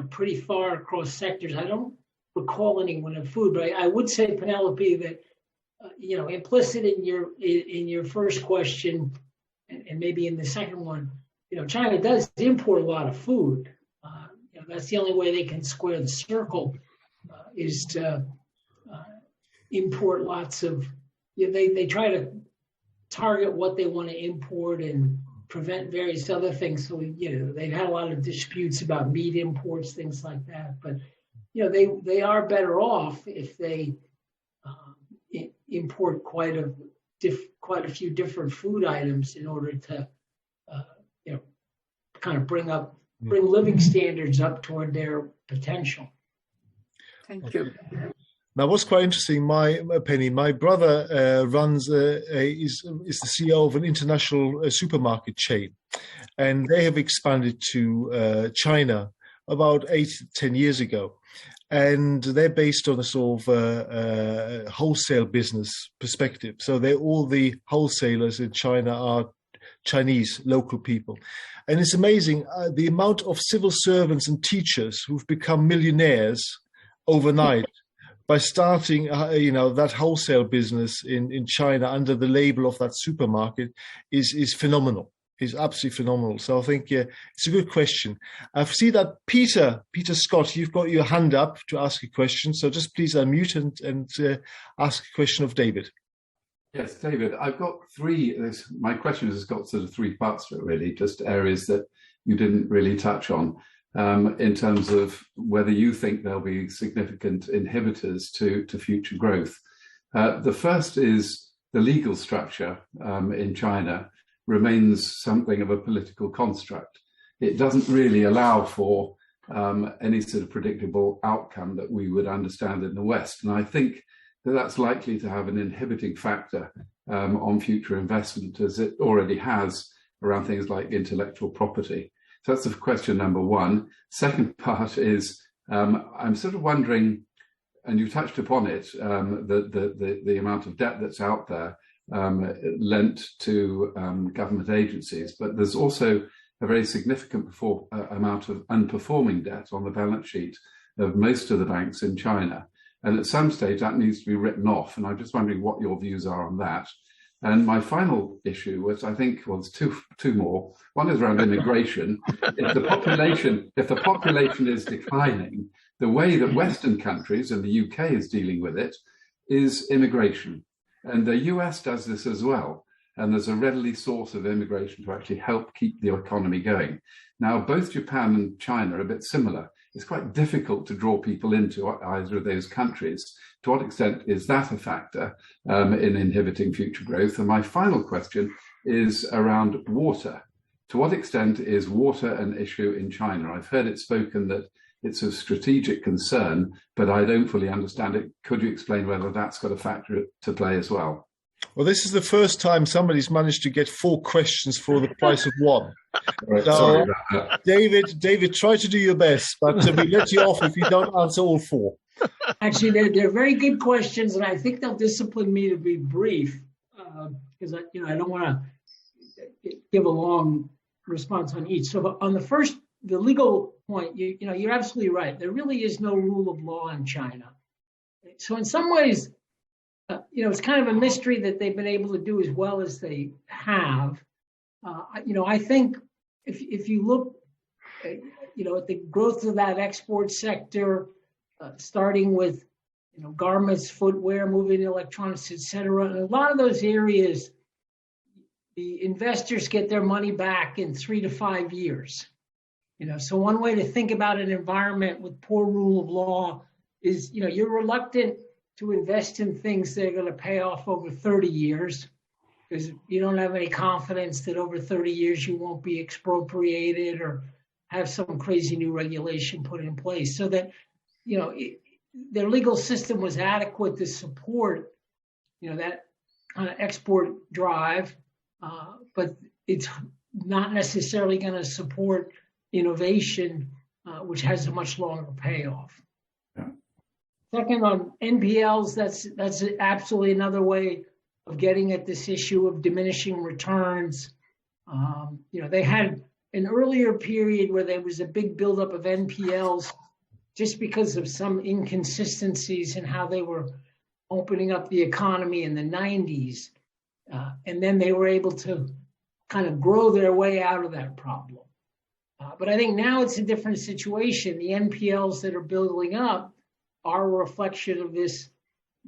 pretty far across sectors. I don't recall anyone in food, but I would say, Penelope, that implicit in your first question, and maybe in the second one, China does import a lot of food. That's the only way they can square the circle, is to import lots of. They try to target what they want to import and prevent various other things. So they've had a lot of disputes about meat imports, things like that. But they are better off if they import quite a few different food items in order to kind of bring living standards up toward their potential. Thank you. Now, what's quite interesting, my brother runs is the CEO of an international supermarket chain, and they have expanded to China about 8 to 10 years ago, and they're based on a sort of wholesale business perspective. So all the wholesalers in China are Chinese local people, and it's amazing the amount of civil servants and teachers who've become millionaires overnight by starting, that wholesale business in China under the label of that supermarket is phenomenal. Is absolutely phenomenal. So I think it's a good question. I see that Peter Scott, you've got your hand up to ask a question. So just please unmute and ask a question of David. Yes, David, I've got three. My question has got sort of three parts to it, really, just areas that you didn't really touch on. In terms of whether you think there'll be significant inhibitors to future growth. The first is the legal structure in China remains something of a political construct. It doesn't really allow for any sort of predictable outcome that we would understand in the West. And I think that that's likely to have an inhibiting factor on future investment, as it already has around things like intellectual property. So that's question number one. Second part is, I'm sort of wondering, and you touched upon it, the amount of debt that's out there lent to government agencies, but there's also a very significant amount of unperforming debt on the balance sheet of most of the banks in China. And at some stage that needs to be written off. And I'm just wondering what your views are on that. And my final issue was, I think, there's two more. One is around immigration. If the population is declining, the way that Western countries, and the UK is dealing with it, is immigration. And the US does this as well. And there's a readily source of immigration to actually help keep the economy going. Now, both Japan and China are a bit similar. It's quite difficult to draw people into either of those countries. To what extent is that a factor in inhibiting future growth? And my final question is around water. To what extent is water an issue in China? I've heard it spoken that it's a strategic concern, but I don't fully understand it. Could you explain whether that's got a factor to play as well? Well, this is the first time somebody's managed to get 4 questions for the price of 1. Right, so, sorry about that. David, try to do your best, but we let you off if you don't answer all 4. Actually, they're very good questions, and I think they'll discipline me to be brief, because I don't want to give a long response on each. So on the first, the legal point, you're absolutely right. There really is no rule of law in China. So in some ways, it's kind of a mystery that they've been able to do as well as they have. I think if you look, at the growth of that export sector, starting with, garments, footwear, moving electronics, et cetera, and a lot of those areas, the investors get their money back in 3 to 5 years. So one way to think about an environment with poor rule of law is, you're reluctant to invest in things that are going to pay off over 30 years because you don't have any confidence that over 30 years you won't be expropriated or have some crazy new regulation put in place. So that, their legal system was adequate to support, that kind of export drive, but it's not necessarily going to support innovation, which has a much longer payoff. Yeah. Second, on NPLs, that's absolutely another way of getting at this issue of diminishing returns. They had an earlier period where there was a big buildup of NPLs just because of some inconsistencies in how they were opening up the economy in the 90s. And then they were able to kind of grow their way out of that problem. But I think now it's a different situation. The NPLs that are building up are a reflection of this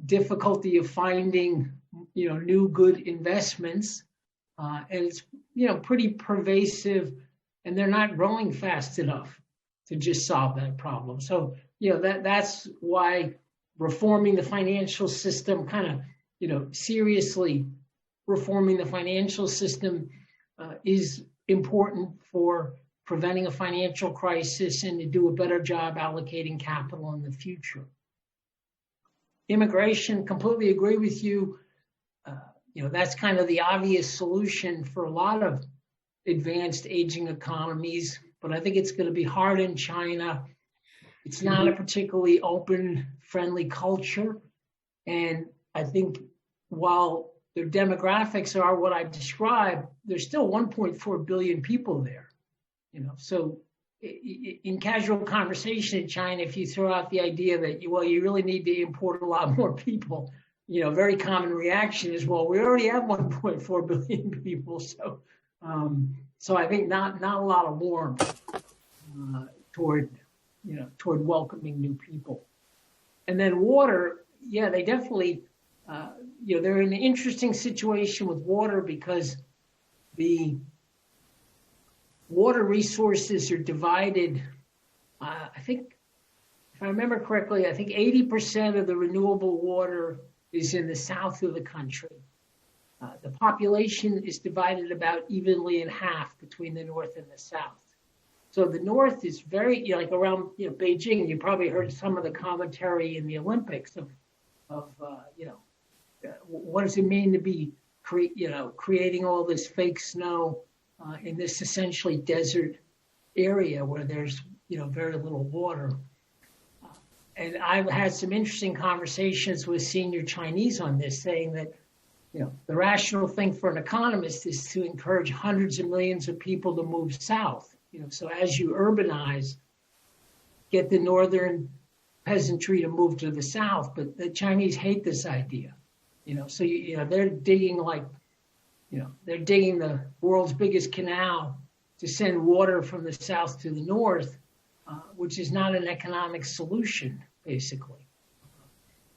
difficulty of finding, new good investments. And it's, pretty pervasive, and they're not growing fast enough to just solve that problem. So, that's why reforming the financial system, seriously reforming the financial system is important for preventing a financial crisis and to do a better job allocating capital in the future. Immigration, completely agree with you. That's kind of the obvious solution for a lot of advanced aging economies, but I think it's going to be hard in China. It's not a particularly open, friendly culture. And I think while their demographics are what I've described, there's still 1.4 billion people there. So in casual conversation in China, if you throw out the idea that, you really need to import a lot more people, very common reaction is, well, we already have 1.4 billion people. So I think not a lot of warmth toward welcoming new people. And then water, they definitely, they're in an interesting situation with water because the water resources are divided. I think, if I remember correctly, 80% of the renewable water is in the south of the country. The population is divided about evenly in half between the north and the south. So the north is very, like around Beijing. You probably heard some of the commentary in the Olympics of what does it mean to be creating all this fake snow in this essentially desert area where there's very little water. And I've had some interesting conversations with senior Chinese on this, saying that the rational thing for an economist is to encourage hundreds of millions of people to move south. So as you urbanize, get the northern peasantry to move to the south. But the Chinese hate this idea. So they're digging they're digging the world's biggest canal to send water from the south to the north, which is not an economic solution, basically.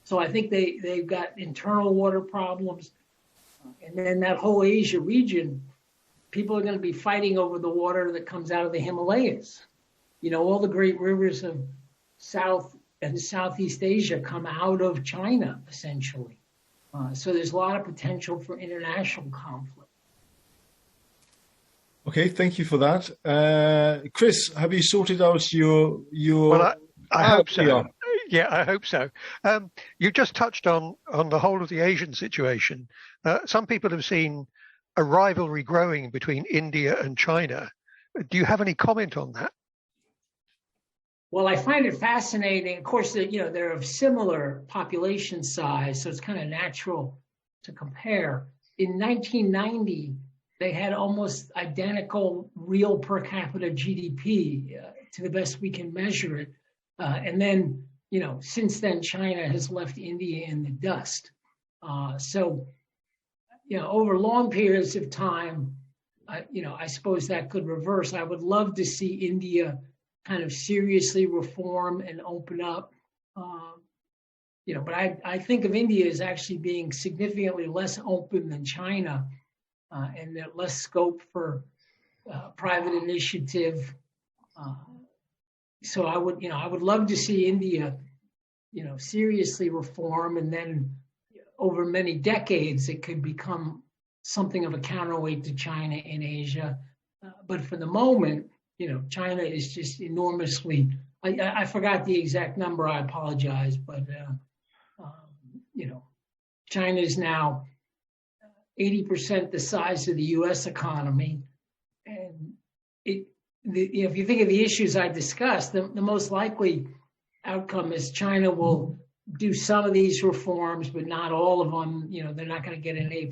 So I think they've got internal water problems. And then that whole Asia region, people are going to be fighting over the water that comes out of the Himalayas. All the great rivers of South and Southeast Asia come out of China, essentially. So there's a lot of potential for international conflict. Okay, thank you for that. Chris, have you sorted out your... Well, I hope so. Yeah, I hope so. You just touched on the whole of the Asian situation. Some people have seen a rivalry growing between India and China. Do you have any comment on that? Well, I find it fascinating. Of course, they're of similar population size, so it's kind of natural to compare. In 1990, they had almost identical real per capita GDP, to the best we can measure it. And then, since then, China has left India in the dust. So, over long periods of time, I suppose that could reverse. I would love to see India kind of seriously reform and open up. But I think of India as actually being significantly less open than China, and less scope for private initiative. So I would love to see India, seriously reform, and then over many decades it could become something of a counterweight to China in Asia. But for the moment, China is just enormously. I forgot the exact number. I apologize, but China is now 80% the size of the U.S. economy, and if you think of the issues I discussed, the most likely outcome is China will do some of these reforms, but not all of them. They're not going to get an A+.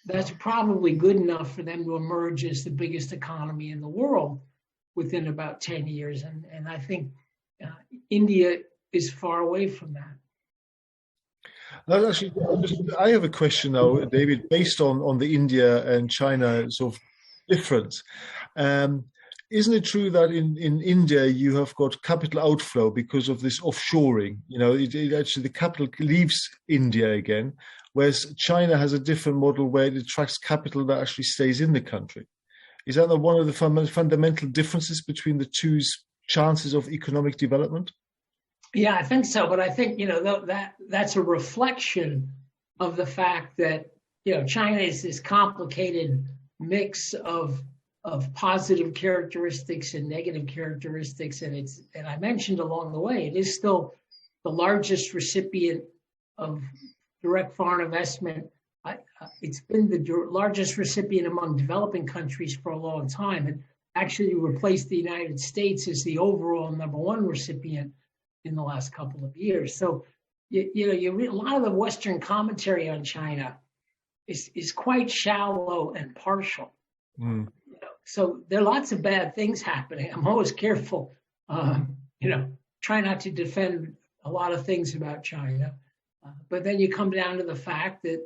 That's probably good enough for them to emerge as the biggest economy in the world within about 10 years. And I think India is far away from that. That's actually, I have a question now, David, based on the India and China sort of difference. Isn't it true that in India you have got capital outflow because of this offshoring? It actually, the capital leaves India again, whereas China has a different model where it attracts capital that actually stays in the country. Is that not one of the fundamental differences between the two's chances of economic development? Yeah, I think so. But I think, that's a reflection of the fact that, China is this complicated mix of positive characteristics and negative characteristics. And I mentioned along the way, it is still the largest recipient of direct foreign investment. It's been the largest recipient among developing countries for a long time, and actually replaced the United States as the overall number one recipient in the last couple of years. So, you read a lot of the Western commentary on China is quite shallow and partial. Mm. So there are lots of bad things happening. I'm always careful, try not to defend a lot of things about China. But then you come down to the fact that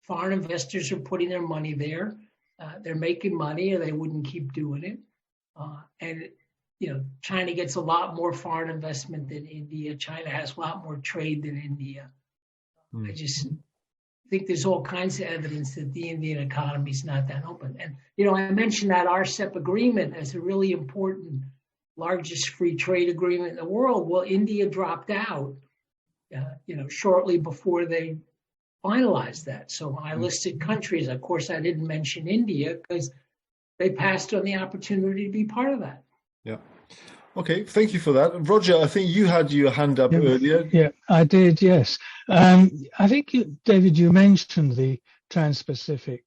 foreign investors are putting their money there. They're making money, or they wouldn't keep doing it. And China gets a lot more foreign investment than India. China has a lot more trade than India. I just think there's all kinds of evidence that the Indian economy is not that open. And, I mentioned that RCEP agreement as a really important, largest free trade agreement in the world. Well, India dropped out, shortly before they finalized that. So when I listed countries, of course, I didn't mention India because they passed on the opportunity to be part of that. Yeah. Okay, thank you for that. Roger, I think you had your hand up earlier. Yeah, I did, yes. I think, David, you mentioned the Trans-Pacific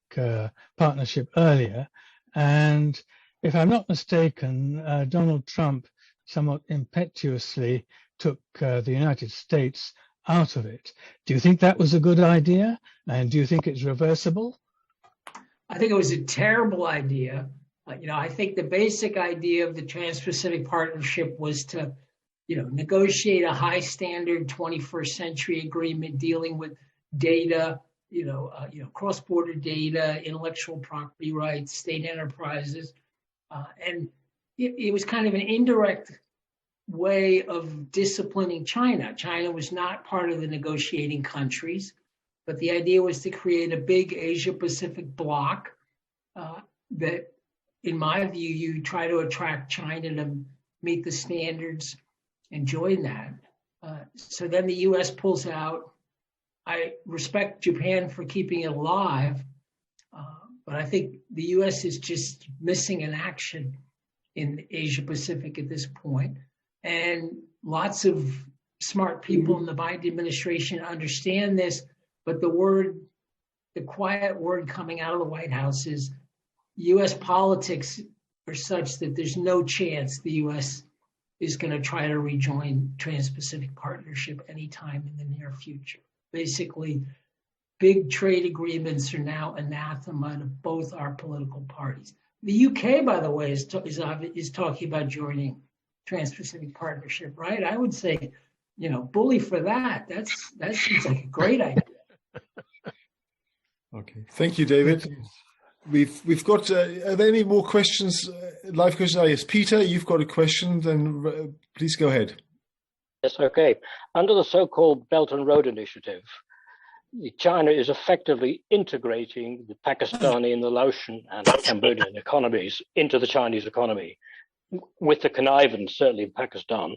Partnership earlier. And if I'm not mistaken, Donald Trump somewhat impetuously took the United States out of it. Do you think that was a good idea? And do you think it's reversible? I think it was a terrible idea. I think the basic idea of the Trans-Pacific Partnership was to, negotiate a high standard 21st century agreement dealing with data, cross-border data, intellectual property rights, state enterprises. And it was kind of an indirect way of disciplining China. China was not part of the negotiating countries, but the idea was to create a big Asia-Pacific bloc that, in my view, you try to attract China to meet the standards and join that. So then the U.S. pulls out. I respect Japan for keeping it alive, but I think the U.S. is just missing an action in Asia Pacific at this point. And lots of smart people in the Biden administration understand this, but the quiet word coming out of the White House is U.S. politics are such that there's no chance the U.S. is going to try to rejoin Trans-Pacific Partnership anytime in the near future. Basically, big trade agreements are now anathema to both our political parties. The UK, by the way, is talking about joining Trans-Pacific Partnership, right? I would say, bully for that. That seems like a great idea. Okay, thank you, David. We've got. Are there any more questions? Live questions? Oh, yes, Peter, you've got a question. Then please go ahead. Yes, okay. Under the so-called Belt and Road Initiative, China is effectively integrating the Pakistani and the Laotian and Cambodian economies into the Chinese economy, with the connivance, certainly in Pakistan,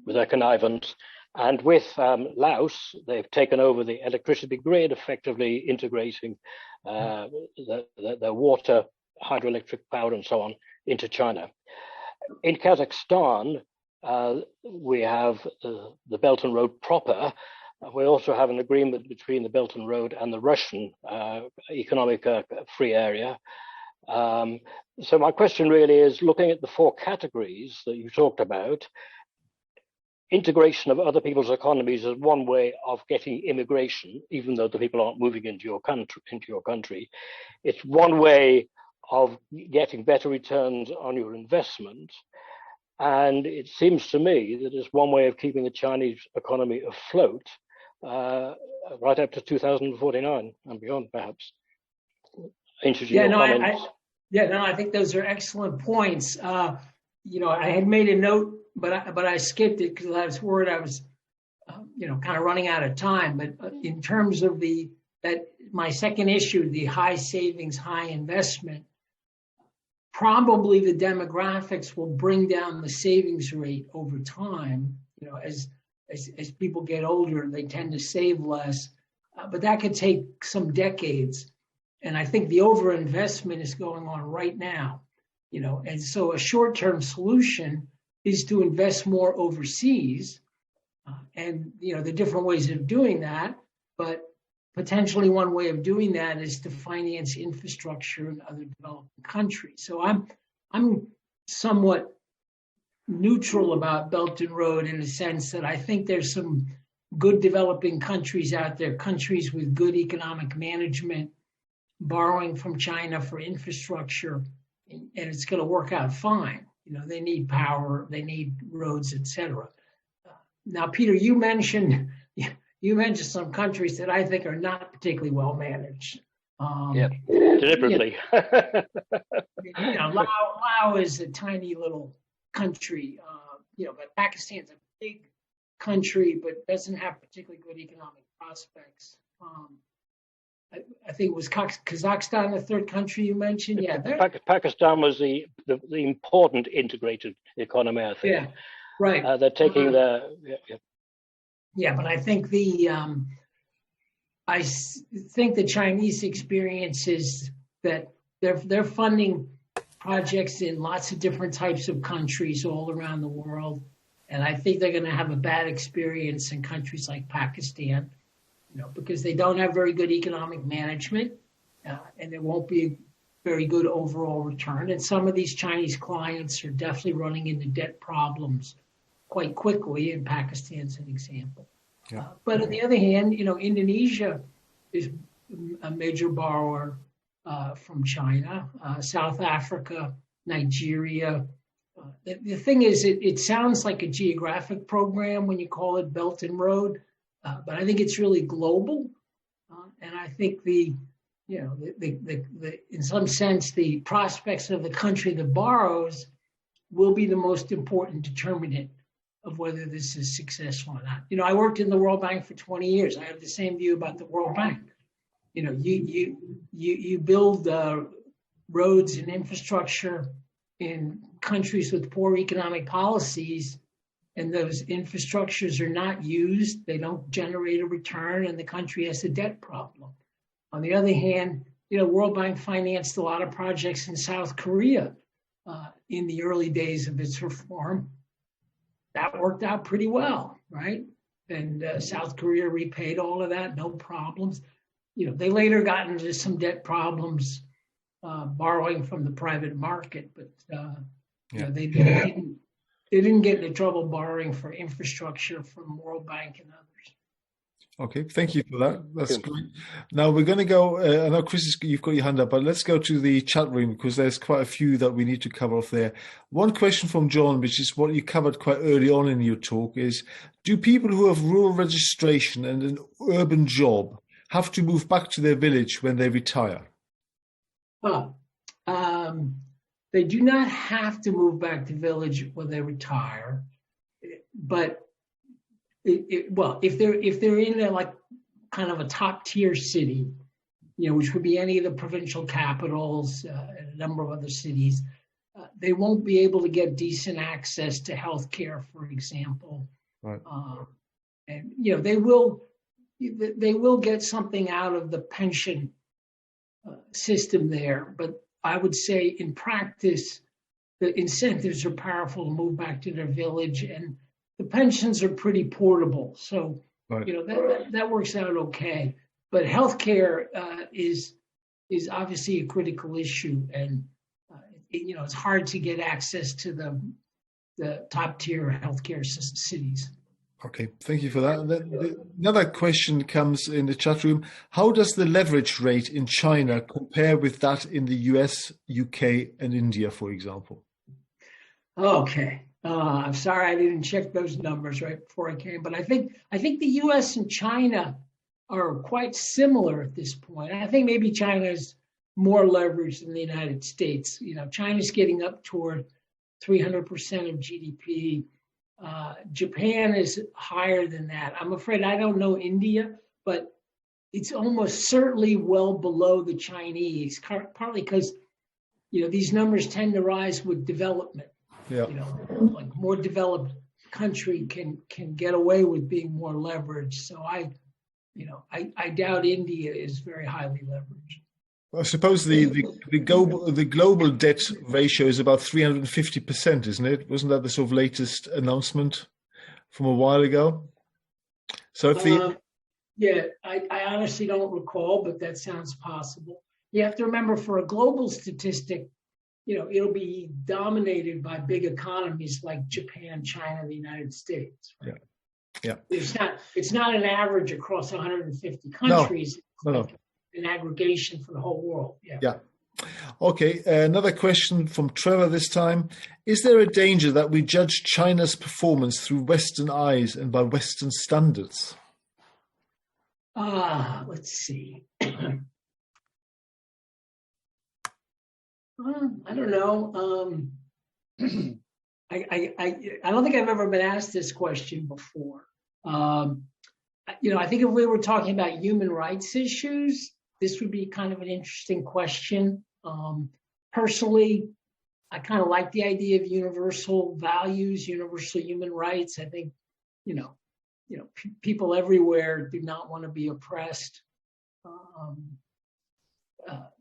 with their connivance. And with Laos, they've taken over the electricity grid, effectively integrating the water, hydroelectric power, and so on into China. In Kazakhstan, we have the Belt and Road proper. We also have an agreement between the Belt and Road and the Russian economic free area. So my question really is, looking at the four categories that you talked about, integration of other people's economies is one way of getting immigration, even though the people aren't moving into your country. It's one way of getting better returns on your investment. And it seems to me that it's one way of keeping the Chinese economy afloat right up to 2049 and beyond, perhaps. Interesting comments. I think those are excellent points. I had made a note, but I skipped it because I was worried I was, kind of running out of time. But in terms of my second issue, the high savings, high investment, probably the demographics will bring down the savings rate over time. As people get older, they tend to save less, but that could take some decades. And I think the overinvestment is going on right now. And so a short-term solution is to invest more overseas, and the different ways of doing that. But potentially one way of doing that is to finance infrastructure in other developing countries. So I'm somewhat neutral about Belt and Road in the sense that I think there's some good developing countries out there, countries with good economic management, borrowing from China for infrastructure, and it's going to work out fine. They need power, they need roads, etc. Now, Peter, you mentioned some countries that I think are not particularly well managed. Deliberately. Laos is a tiny little country, but Pakistan's a big country, but doesn't have particularly good economic prospects. I think it was Kazakhstan, the third country you mentioned. Yeah, Pakistan was the important integrated economy, I think. Yeah, right. They're taking Yeah, but I think the Chinese experience is that they're funding projects in lots of different types of countries all around the world, and I think they're going to have a bad experience in countries like Pakistan, because they don't have very good economic management, and there won't be a very good overall return. And some of these Chinese clients are definitely running into debt problems quite quickly, and Pakistan's an example. Yeah. But on the other hand, Indonesia is a major borrower from China, South Africa, Nigeria. The thing is, it sounds like a geographic program when you call it Belt and Road, but I think it's really global. And I think in some sense, the prospects of the country that borrows will be the most important determinant of whether this is successful or not. I worked in the World Bank for 20 years. I have the same view about the World Bank. You build roads and infrastructure in countries with poor economic policies, and those infrastructures are not used, they don't generate a return, and the country has a debt problem. On the other hand, World Bank financed a lot of projects in South Korea in the early days of its reform. That worked out pretty well, right? And South Korea repaid all of that, no problems. They later got into some debt problems, borrowing from the private market, but they didn't get into trouble borrowing for infrastructure from World Bank and others. Okay, thank you for that. That's great. Now we're going to go, I know Chris, you've got your hand up, but let's go to the chat room because there's quite a few that we need to cover off there. One question from John, which is what you covered quite early on in your talk, is do people who have rural registration and an urban job have to move back to their village when they retire? Well, they do not have to move back to village when they retire, but if they're in a, like, kind of a top tier city, which would be any of the provincial capitals, and a number of other cities, they won't be able to get decent access to healthcare, for example. Right. And they will get something out of the pension system there, but I would say in practice, the incentives are powerful to move back to their village, and the pensions are pretty portable. So, right. That works out okay. But healthcare is obviously a critical issue, and it's hard to get access to the top tier healthcare cities. Okay, thank you for that. Another question comes in the chat room. How does the leverage rate in China compare with that in the US, UK, and India, for example? Okay. I'm sorry I didn't check those numbers right before I came, but I think the US and China are quite similar at this point. I think maybe China is more leveraged than the United States. China's getting up toward 300% of GDP. Japan is higher than that. I'm afraid I don't know India, but it's almost certainly well below the Chinese, partly because, these numbers tend to rise with development. Yeah. Like more developed country can get away with being more leveraged. So I doubt India is very highly leveraged. I suppose the global debt ratio is about 350%, isn't it? Wasn't that the sort of latest announcement from a while ago? So I honestly don't recall, but that sounds possible. You have to remember, for a global statistic, it'll be dominated by big economies like Japan, China, the United States. Right? Yeah. It's not an average across 150 countries. No. An aggregation for the whole world. Yeah. Okay. Another question from Trevor this time. Is there a danger that we judge China's performance through Western eyes and by Western standards? Let's see. I don't know. I don't think I've ever been asked this question before. I think if we were talking about human rights issues, this would be kind of an interesting question. Personally, I kind of like the idea of universal values, universal human rights. I think, people everywhere do not want to be oppressed.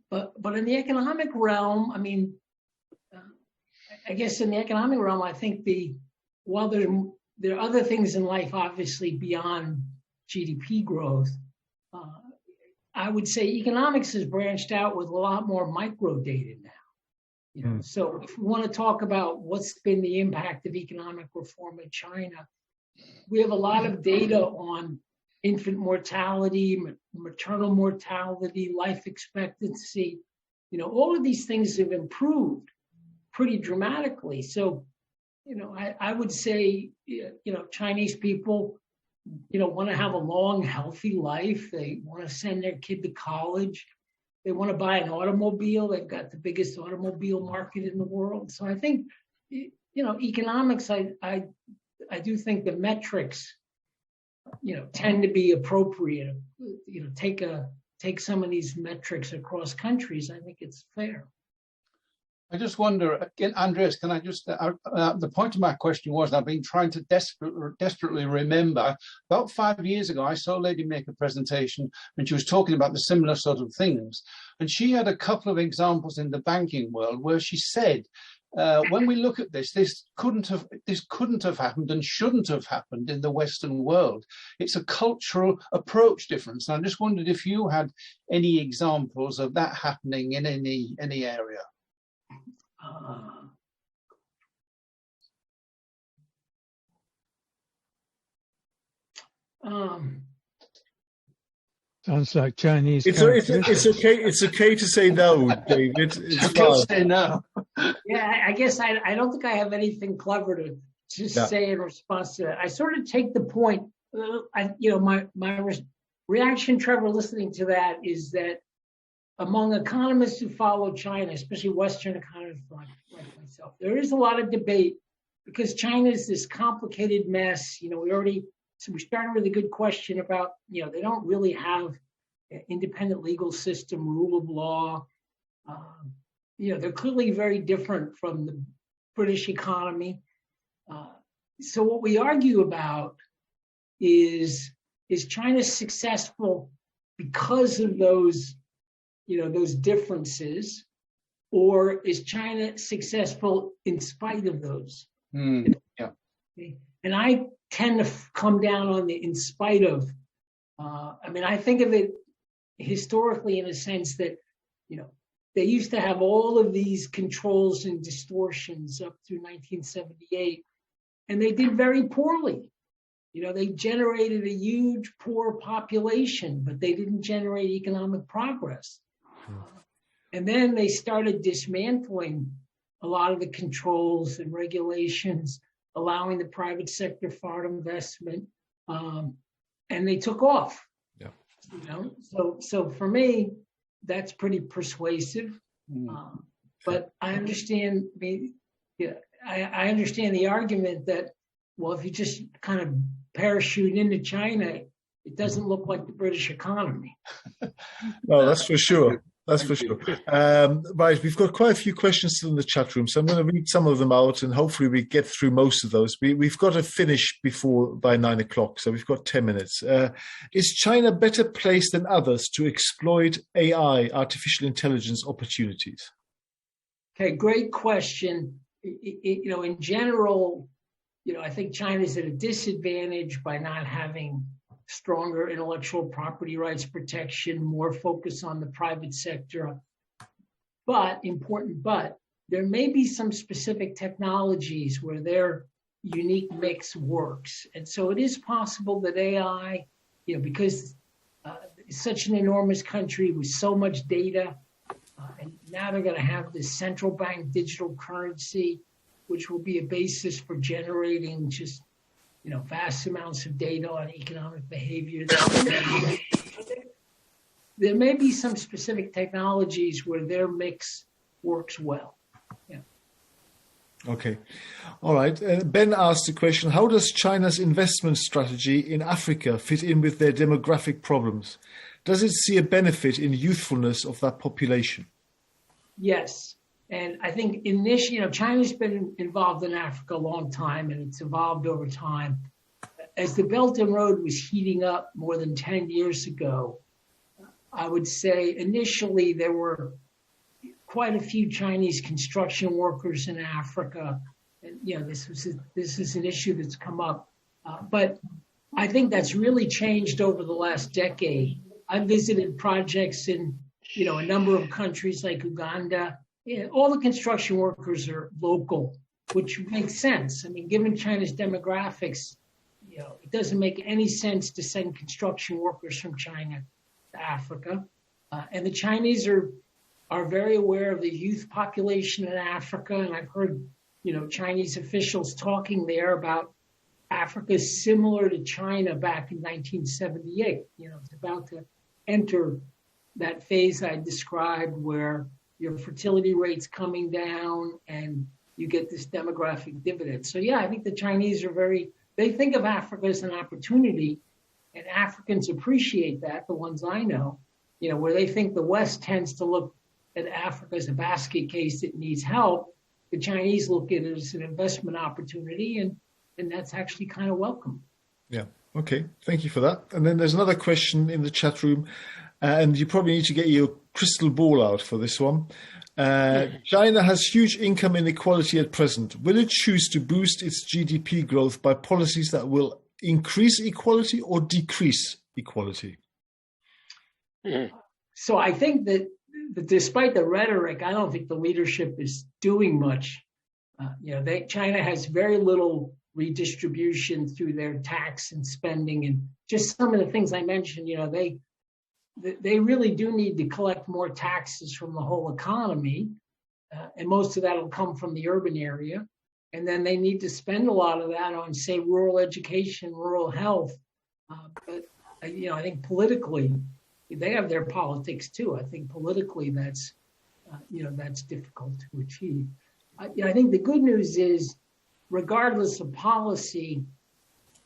But in the economic realm, I guess in the economic realm, I think while there are other things in life, obviously beyond GDP growth, I would say economics has branched out with a lot more micro data now. So if we want to talk about what's been the impact of economic reform in China, we have a lot of data on infant mortality, maternal mortality, life expectancy. All of these things have improved pretty dramatically. So, I would say, Chinese people, want to have a long, healthy life. They want to send their kid to college. They want to buy an automobile. They've got the biggest automobile market in the world. So I think, economics, I do think the metrics, tend to be appropriate. Take some of these metrics across countries. I think it's fair. I just wonder, again, Andreas, can I just, the point of my question was, I've been trying to desperately remember, about 5 years ago, I saw a lady make a presentation and she was talking about the similar sort of things. And she had a couple of examples in the banking world where she said, when we look at this couldn't have happened and shouldn't have happened in the Western world. It's a cultural approach difference. And I just wondered if you had any examples of that happening in any area. Sounds like Chinese. It's okay. It's okay to say no, David. It's fine. Say no. Yeah, I guess I don't think I have anything clever to say in response to that. I sort of take the point. My reaction, Trevor, listening to that is that among economists who follow China, especially Western economists like myself, there is a lot of debate because China is this complicated mess. We started with a good question about, they don't really have an independent legal system, rule of law. They're clearly very different from the British economy. So what we argue about is China successful because of those differences, or is China successful in spite of those? Yeah. And I tend to come down on the in spite of. I think of it historically in a sense that, they used to have all of these controls and distortions up through 1978, and they did very poorly. They generated a huge poor population, but they didn't generate economic progress. And then they started dismantling a lot of the controls and regulations, allowing the private sector foreign investment, and they took off. Yeah. So for me, that's pretty persuasive. But I understand I understand the argument that, well, if you just kind of parachute into China, it doesn't look like the British economy. No, that's for sure. That's for sure. Right, we've got quite a few questions still in the chat room, so I'm going to read some of them out, and hopefully we get through most of those. We've got to finish by 9 o'clock, so we've got 10 minutes. Is China better placed than others to exploit AI, artificial intelligence opportunities? Okay, great question. In general, I think China's at a disadvantage by not having stronger intellectual property rights protection, more focus on the private sector. But there may be some specific technologies where their unique mix works. And so it is possible that AI, because it's such an enormous country with so much data, and now they're going to have this central bank digital currency, which will be a basis for generating just vast amounts of data on economic behavior. There may be some specific technologies where their mix works well. Yeah. Okay. All right. Ben asked the question, how does China's investment strategy in Africa fit in with their demographic problems? Does it see a benefit in youthfulness of that population? Yes. And I think initially, China's been involved in Africa a long time, and it's evolved over time. As the Belt and Road was heating up more than 10 years ago, I would say initially there were quite a few Chinese construction workers in Africa. And, this is an issue that's come up. But I think that's really changed over the last decade. I've visited projects in, a number of countries like Uganda. All the construction workers are local, which makes sense. Given China's demographics, it doesn't make any sense to send construction workers from China to Africa. And the Chinese are very aware of the youth population in Africa. And I've heard, Chinese officials talking there about Africa similar to China back in 1978. It's about to enter that phase I described where your fertility rate's coming down and you get this demographic dividend. So I think the Chinese they think of Africa as an opportunity, and Africans appreciate that, the ones I know, where they think the West tends to look at Africa as a basket case that needs help. The Chinese look at it as an investment opportunity, and that's actually kind of welcome. Yeah. Okay. Thank you for that. And then there's another question in the chat room, and you probably need to get your crystal ball out for this one. China has huge income inequality at present. Will it choose to boost its GDP growth by policies that will increase equality or decrease equality? So I think that despite the rhetoric, I don't think the leadership is doing much. China has very little redistribution through their tax and spending, and just some of the things I mentioned. They really do need to collect more taxes from the whole economy, and most of that will come from the urban area. And then they need to spend a lot of that on, say, rural education, rural health. But I think politically, they have their politics too. I think politically that's difficult to achieve. I think the good news is, regardless of policy,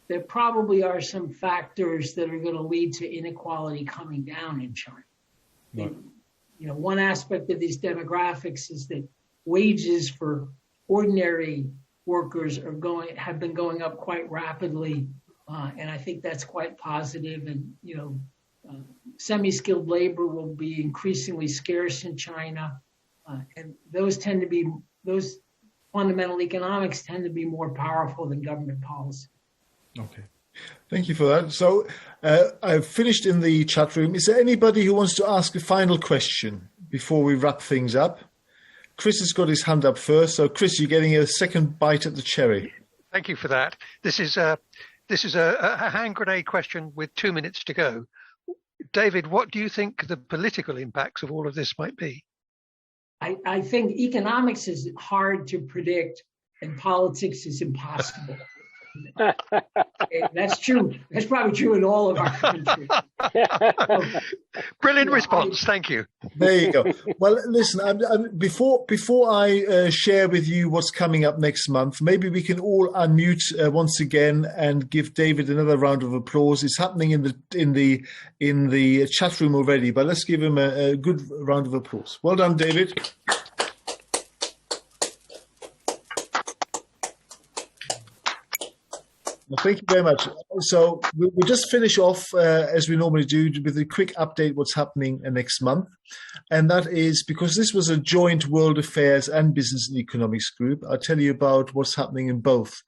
there probably are some factors that are going to lead to inequality coming down in China. Right. One aspect of these demographics is that wages for ordinary workers have been going up quite rapidly, and I think that's quite positive. And semi-skilled labor will be increasingly scarce in China, and those fundamental economics tend to be more powerful than government policy. Okay, thank you for that. So I've finished in the chat room. Is there anybody who wants to ask a final question before we wrap things up? Chris has got his hand up first. So Chris, you're getting a second bite at the cherry. Thank you for that. This is a hand grenade question with 2 minutes to go. David, what do you think the political impacts of all of this might be? I think economics is hard to predict and politics is impossible. That's true. That's probably true in all of our countries. Brilliant response. Thank you. There you go. Well, listen, before I share with you what's coming up next month, maybe we can all unmute once again and give David another round of applause. It's happening in the chat room already, but let's give him a good round of applause. Well done, David. Thank you very much. So we'll just finish off, as we normally do, with a quick update what's happening next month. And that is because this was a joint World Affairs and Business and Economics group. I'll tell you about what's happening in both.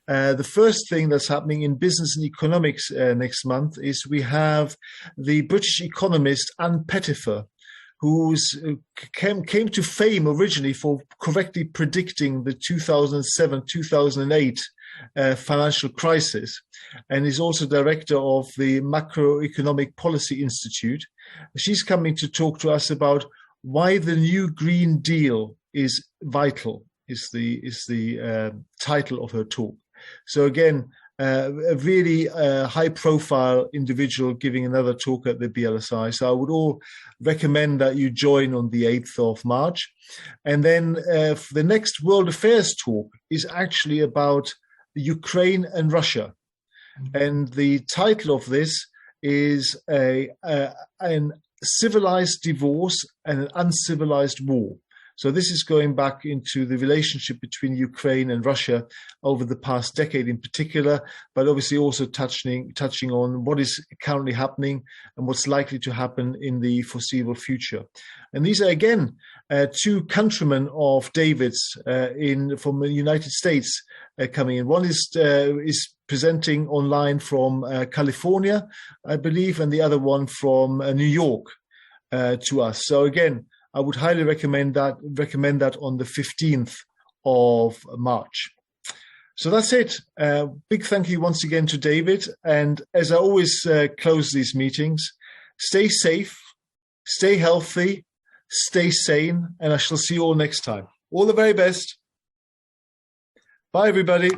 The first thing that's happening in Business and Economics next month is we have the British economist Anne Pettifer, who came to fame originally for correctly predicting the 2007-2008 financial crisis, and is also director of the Macroeconomic Policy Institute. She's coming to talk to us about why the new Green Deal is vital, is the title of her talk. So again, a really high-profile individual giving another talk at the BLSI. So I would all recommend that you join on the 8th of March. And then the next World Affairs talk is actually about Ukraine and Russia. And the title of this is an civilized divorce and an uncivilized war. So this is going back into the relationship between Ukraine and Russia over the past decade in particular, but obviously also touching on what is currently happening and what's likely to happen in the foreseeable future. And these are, again, two countrymen of David's from the United States coming in. One is presenting online from California, I believe, and the other one from New York to us. So again, I would highly recommend that on the 15th of March. So that's it. Big thank you once again to David. And as I always close these meetings, stay safe, stay healthy, stay sane, and I shall see you all next time. All the very best. Bye, everybody.